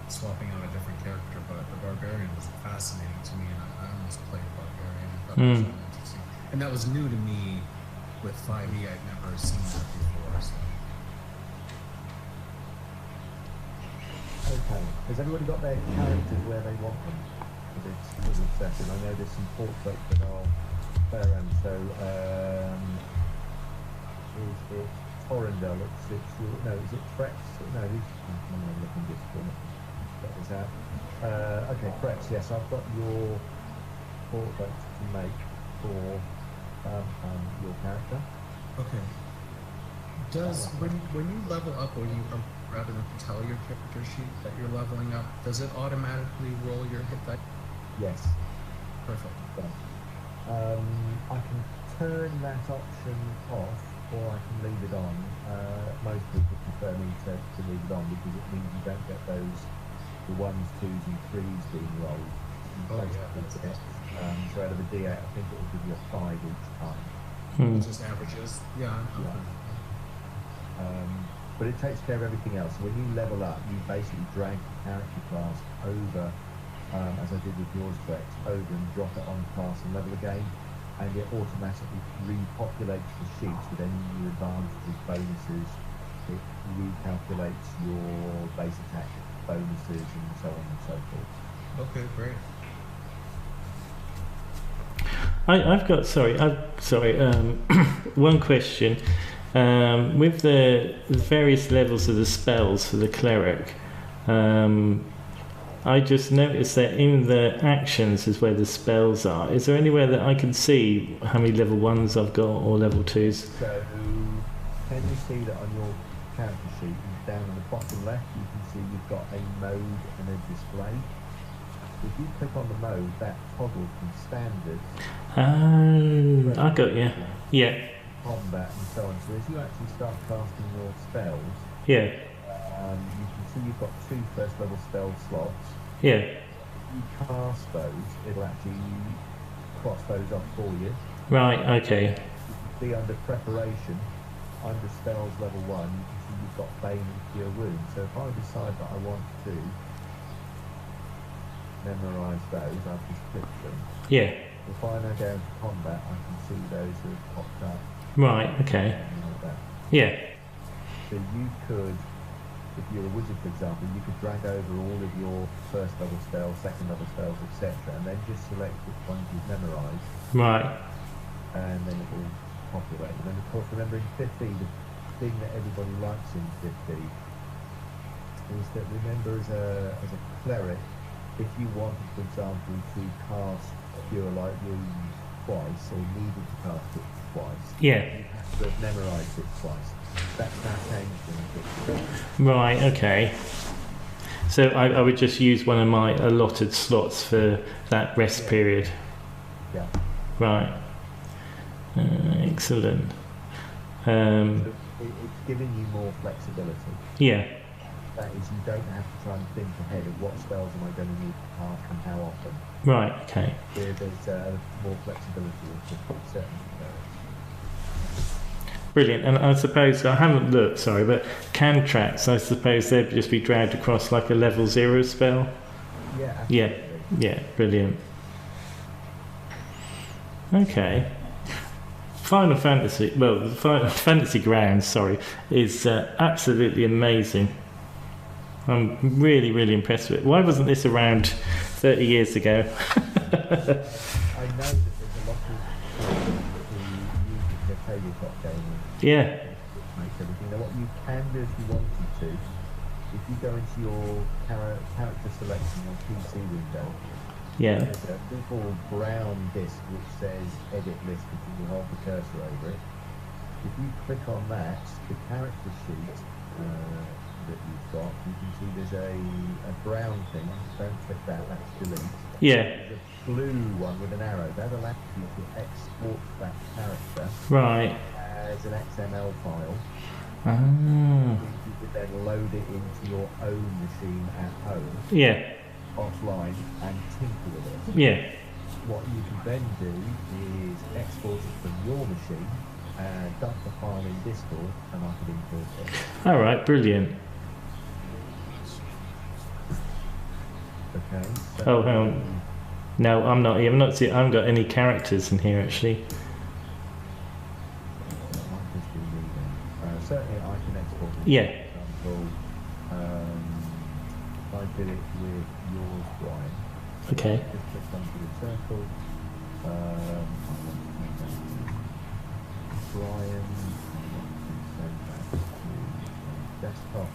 Speaker 1: swapping out a different character, but the barbarian was fascinating to me, and I almost played a barbarian. I thought it was really interesting. And that was new to me with 5e, I'd never seen that before. So.
Speaker 2: Okay. Has everybody got their characters where they want them for this little session? I know there's some portraits that I'll play around. So, is it Torindel? Is it Frez? No, I'm looking this for. Get this out. Okay, Frez. Yes, I've got your portrait to make for your character.
Speaker 1: Okay. Does when you level up, or you rather than tell your character sheet that you're leveling up, does it automatically roll your hit die?
Speaker 2: Yes.
Speaker 1: Perfect.
Speaker 2: Yeah. I can turn that option off, or I can leave it on. Most people prefer me to leave it on because it means you don't get the 1s, 2s, and 3s being rolled.
Speaker 1: Oh yeah.
Speaker 2: So out of a D8, I think it will give you a 5 each time.
Speaker 1: It just averages. Yeah. Okay.
Speaker 2: But it takes care of everything else. When you level up, you basically drag the character class over, as I did with yours, Frez, over and drop it on class and level again, and it automatically repopulates the sheets with any new advantages, bonuses. It recalculates your base attack bonuses and so on and so forth.
Speaker 1: Okay, great.
Speaker 4: I've got one question. With the various levels of the spells for the cleric, I just noticed that in the actions is where the spells are. Is there anywhere that I can see how many level 1s I've got or level 2s?
Speaker 2: So, can you see that on your character sheet, down on the bottom left, you can see you've got a mode and a display. If you click on the mode, that toggles from standard.
Speaker 4: I got you. Yeah.
Speaker 2: Combat and so on. So as you actually start casting your spells,
Speaker 4: Yeah.
Speaker 2: you can see you've got 2 first level spell slots.
Speaker 4: Yeah.
Speaker 2: If you cast those, it'll actually cross those off for you.
Speaker 4: Right. Okay.
Speaker 2: You can see under preparation, under spells level 1, you can see you've got Bane and Cure Wounds. So if I decide that I want to memorise those, I'll just click them.
Speaker 4: Yeah.
Speaker 2: If I now go into combat, I can see those who have popped up.
Speaker 4: Right. Okay.
Speaker 2: Like that.
Speaker 4: Yeah.
Speaker 2: So you could, if you're a wizard, for example, you could drag over all of your first level spells, second level spells, etc., and then just select which ones you've memorised,
Speaker 4: Right.
Speaker 2: and then it will populate. And then, of course, remember in 50, the thing that everybody likes in 50 is that, remember, as a cleric, if you wanted, for example, to cast Cure Light Wounds twice, or needed to cast it twice,
Speaker 4: Yeah.
Speaker 2: you have to have memorised it twice. That's now changed in 50.
Speaker 4: Right. Okay. So I would just use one of my allotted slots for that rest period.
Speaker 2: Yeah.
Speaker 4: Right. Excellent.
Speaker 2: So it's giving you more flexibility.
Speaker 4: Yeah.
Speaker 2: That is, you don't have to try and think ahead of what spells am I going to need to cast and how often.
Speaker 4: Right. Okay.
Speaker 2: There's more flexibility with certain
Speaker 4: Brilliant. And I suppose I haven't looked. Sorry, but cantracts. I suppose they'd just be dragged across like a level 0 spell.
Speaker 2: Yeah.
Speaker 4: Yeah.
Speaker 2: Absolutely.
Speaker 4: Yeah. Brilliant. Okay. Final Fantasy. Well, Final Fantasy Grounds. Sorry, is absolutely amazing. I'm really, really impressed with it. Why wasn't this around 30 years ago?
Speaker 2: I know that there's a lot of people who use the tabletop gaming.
Speaker 4: Yeah.
Speaker 2: Which makes everything. Now, what you can do if you wanted to, if you go into your character selection or PC window,
Speaker 4: Yeah.
Speaker 2: there's a little brown disc which says Edit List, if you hold the cursor over it. If you click on that, the character sheet that you've got, you can see there's a brown thing. Don't click that, that's delete.
Speaker 4: Yeah.
Speaker 2: There's a blue one with an arrow. That allows you to export that character
Speaker 4: Right.
Speaker 2: as an XML file.
Speaker 4: Ah.
Speaker 2: You could then load it into your own machine at home,
Speaker 4: Yeah.
Speaker 2: offline, and tinker with it.
Speaker 4: Yeah.
Speaker 2: What you can then do is export it from your machine, dump the file in Discord, and I can import it.
Speaker 4: All right. Brilliant.
Speaker 2: Okay. So
Speaker 4: Oh, hang on. No, I'm not. I haven't got any characters in here actually.
Speaker 2: certainly I can export it.
Speaker 4: Yeah.
Speaker 2: For example, I did it with yours, Brian.
Speaker 4: Okay.
Speaker 2: Just click onto the circle. I want to send that to Brian. I want to send that to desktop.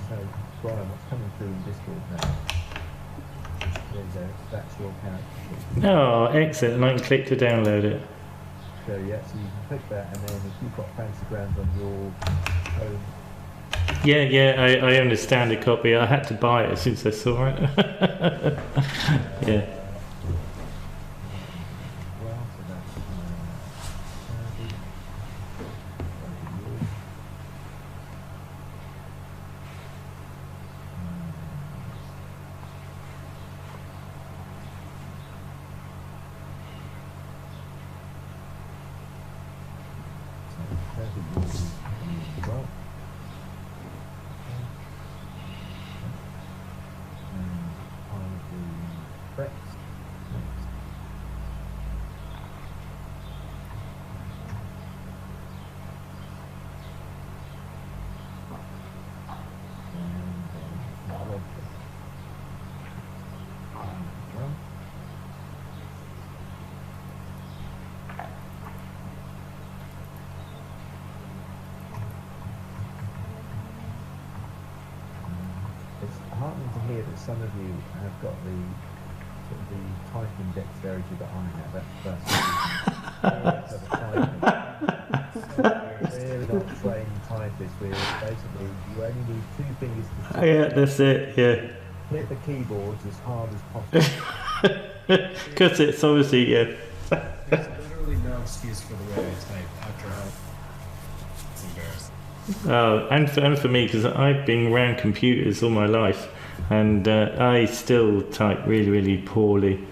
Speaker 2: So, Brian, what's coming through in Discord now? There you go, that's your character.
Speaker 4: Oh, excellent. And I can click to download it.
Speaker 2: So, yeah, so you can click that, and then if you've got Fancy Grounds on your phone.
Speaker 4: Yeah, I own a standard copy. I had to buy it since I saw it. Yeah.
Speaker 2: Well, so that's well. Frez. It's heartening to hear that some of you have got the typing dexterity that I have. That's really not trained typists. Basically, you only need 2 fingers to
Speaker 4: Yeah, that's it. Yeah.
Speaker 2: hit the keyboards as hard as possible.
Speaker 4: Because it's obviously, yeah.
Speaker 1: There's literally no excuse for the way I type after how it's embarrassing.
Speaker 4: And for me, because I've been around computers all my life, and I still type really, really poorly.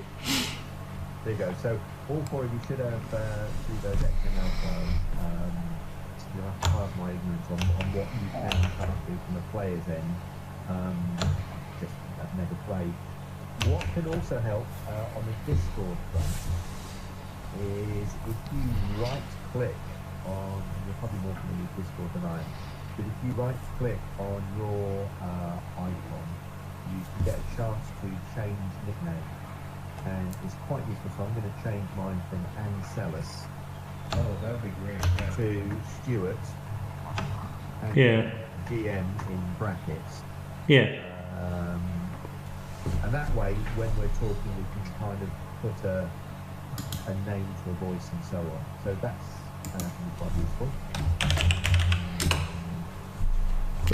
Speaker 2: There you go. So all 4 of you should have through those XML files. You'll have to pardon my ignorance on what you can and can't do from a player's end. Just I've never played. What can also help on the Discord front is if you right-click on, you're probably more familiar with Discord than I am, but if you right-click on your icon, you can get a chance to change nickname. And it's quite useful, so I'm going to change mine from Ancelus
Speaker 1: Oh, that would be great. Yeah.
Speaker 2: to Stuart. And
Speaker 4: Yeah.
Speaker 2: DM in brackets.
Speaker 4: Yeah.
Speaker 2: And that way, when we're talking, we can kind of put a name to a voice and so on. So that's quite useful.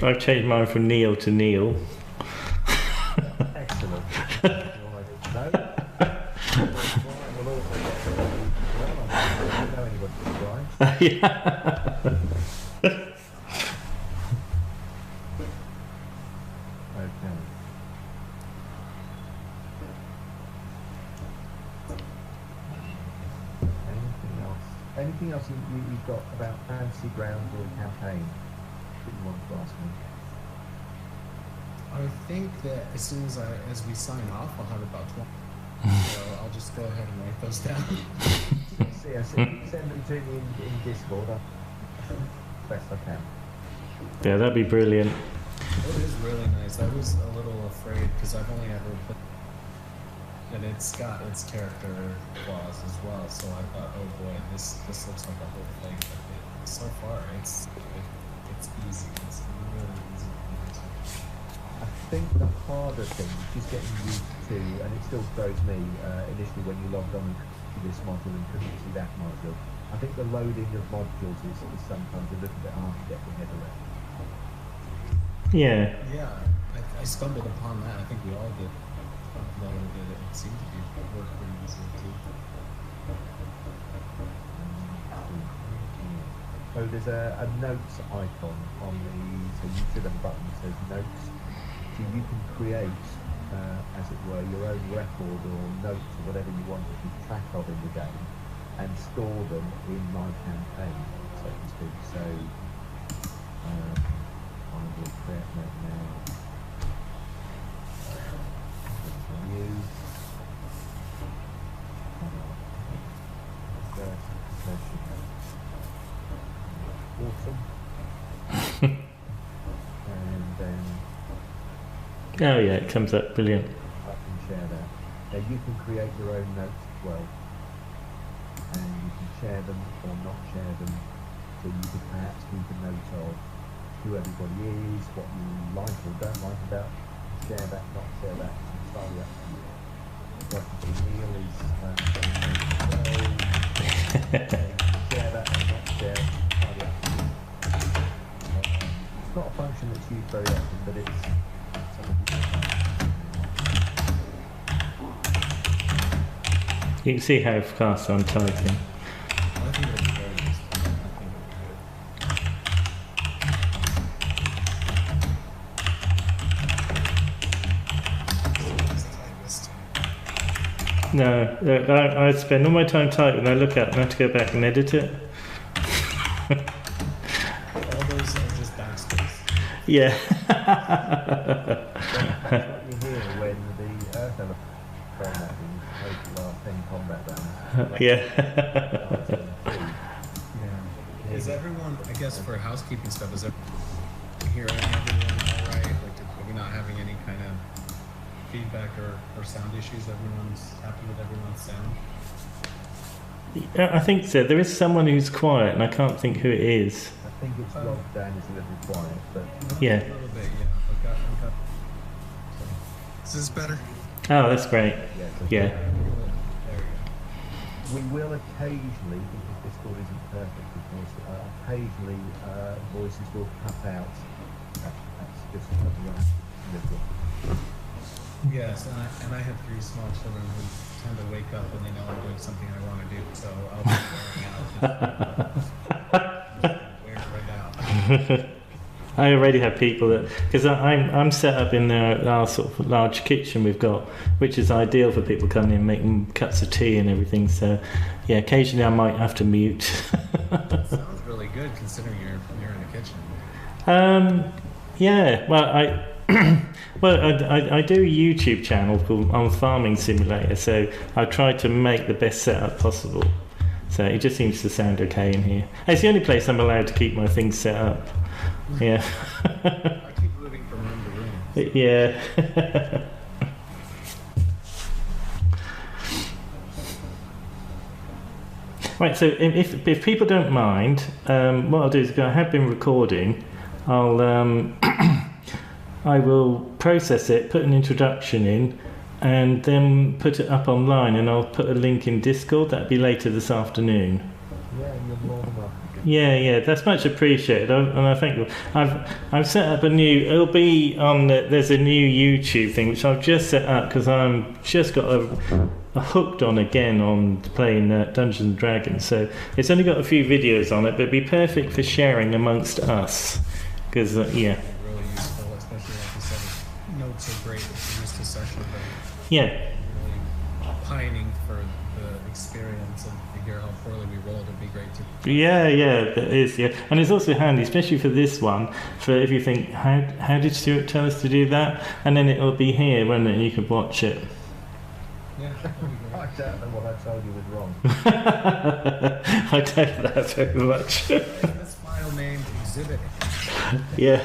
Speaker 4: I've changed mine from Neil to Neil.
Speaker 2: Excellent. No. We'll also get I don't know anybody to Brian.
Speaker 4: Yeah.
Speaker 2: Okay. Anything else you've got about Fancy Grounds or the campaign that you want to ask me?
Speaker 1: I think that as soon as we sign off, I'll have about 20. So I'll just go ahead and write those down.
Speaker 2: Send them to me in Discord. Best I can.
Speaker 4: Yeah, that'd be brilliant.
Speaker 1: It is really nice. I was a little afraid because I've only ever put, and it's got its character flaws as well. So I thought, oh boy, this looks like a whole thing. But so far, it's easy. It's really easy.
Speaker 2: I think the harder thing is just getting used to, and it still throws me initially when you logged on to this module and couldn't see that module. I think the loading of modules is sometimes a little bit hard to get your head around.
Speaker 4: Yeah.
Speaker 1: Yeah, I stumbled upon that. I think we all did. Uploaded it. It seemed to be work pretty easily too.
Speaker 2: So there's a notes icon on the, so you should have a button that says notes. So you can create, as it were, your own record or notes or whatever you want to keep track of in the game and store them in my campaign, so to speak. So I will create that now. awesome. And then
Speaker 4: Oh yeah, it comes up brilliant.
Speaker 2: I can share that. Now you can create your own notes as well, and you can share them or not share them. So you could perhaps keep a note of who everybody is, what you like or don't like about. Share that, not share that. It's entirely up to you. What you see Neil is share that or not share. Entirely up to you. It's not a function that's used very often, but it's something you can
Speaker 4: You can see how fast I'm typing.
Speaker 1: I think it'll be very useful.
Speaker 4: No, I spend all my time typing, I look up and I have to go back and edit it.
Speaker 1: All those are just backspace.
Speaker 4: Yeah.
Speaker 2: That's what you hear when the Earth element formatting takes the last 10 combat rounds.
Speaker 4: Yeah.
Speaker 1: Yeah. Is everyone, I guess for housekeeping stuff, is everyone hearing everyone all right? Like, are we not having any kind of feedback or sound issues? Everyone's happy with everyone's sound?
Speaker 4: I think so. There is someone who's quiet and I can't think who it is.
Speaker 2: I think it's Rhogdann is a little quiet, but
Speaker 4: Yeah.
Speaker 1: A little bit, yeah. I've got
Speaker 5: Is this better?
Speaker 4: Oh, that's great. Yeah.
Speaker 1: there we
Speaker 2: we will occasionally, because Discord isn't perfect, of course, occasionally voices will cut out. That's just something I have to live with.
Speaker 1: go. Yes, and I have 3 small children who tend to wake up when they know I'm doing something I want to do, so I'll be wearing out. Wear it right out.
Speaker 4: I already have people that, because I'm set up in our sort of large kitchen we've got, which is ideal for people coming in making cups of tea and everything. So, yeah, occasionally I might have to mute.
Speaker 1: Sounds really good considering you're in the kitchen.
Speaker 4: Yeah, well, I do a YouTube channel called On Farming Simulator, so I try to make the best setup possible. So it just seems to sound okay in here. It's the only place I'm allowed to keep my things set up. Yeah.
Speaker 1: I keep moving from room to room.
Speaker 4: Yeah. Right, so if people don't mind, what I'll do is, I have been recording, I will process it, put an introduction in, and then put it up online, and I'll put a link in Discord. That'll be later this afternoon.
Speaker 2: Yeah, you're more than welcome.
Speaker 4: Yeah, that's much appreciated, and I thank you. I've set up a new. It'll be on. There's a new YouTube thing which I've just set up because I'm just got a hooked on again on playing Dungeons and Dragons. So it's only got a few videos on it, but it'd be perfect for sharing amongst us. Because yeah.
Speaker 1: Really useful, especially like you said, notes are great if you're used to session, but
Speaker 4: Yeah.
Speaker 1: really pining for the experience and figure how poorly we rolled. It'd be great to.
Speaker 4: Yeah, it is, yeah. And it's also handy, especially for this one, for if you think, how did Stuart tell us to do that? And then it'll be here, won't it? And you can watch it.
Speaker 1: Yeah, that'd be
Speaker 2: I
Speaker 1: great.
Speaker 2: don't know what I told you was wrong.
Speaker 4: I doubt that very much.
Speaker 1: This file named Exhibit.
Speaker 4: Yeah.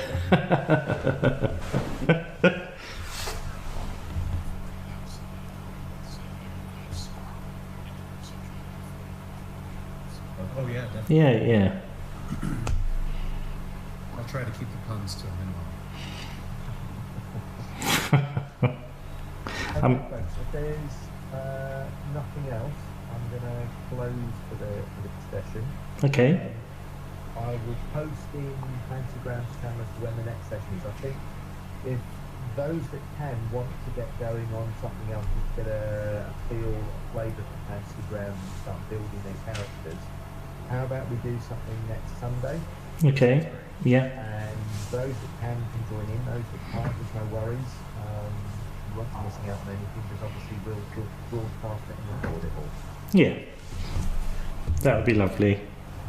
Speaker 1: Oh yeah, definitely.
Speaker 4: Yeah.
Speaker 1: I'll try to keep the puns to a minimum.
Speaker 2: Okay, folks, if there's nothing else, I'm going to close for this session.
Speaker 4: Okay.
Speaker 2: I will post in Instagram's channel as to when the next session is. I think if those that can want to get going on something else, just get a feel, a flavour for Instagram and start building their characters, how about we do something next Sunday?
Speaker 4: Okay. Yeah.
Speaker 2: And those that can join in, those that can't, there's no worries. You won't be missing out on anything because obviously we'll broadcast it and record it all.
Speaker 4: Yeah. That would be lovely.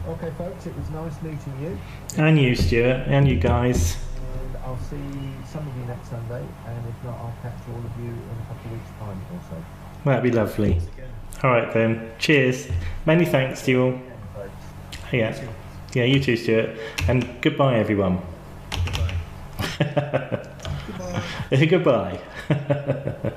Speaker 2: Okay, folks, it was nice meeting you.
Speaker 4: And you, Stuart, and you guys.
Speaker 2: And I'll see some of you next Sunday, and if not, I'll catch all of you in a couple of weeks' time or so.
Speaker 4: That'd be lovely.
Speaker 1: Thanks again.
Speaker 4: All right then. Cheers. Many thanks to you all.
Speaker 2: Again, folks.
Speaker 4: Yeah. Yeah, you too, Stuart. And goodbye, everyone.
Speaker 1: Goodbye.
Speaker 5: Goodbye.
Speaker 4: Goodbye.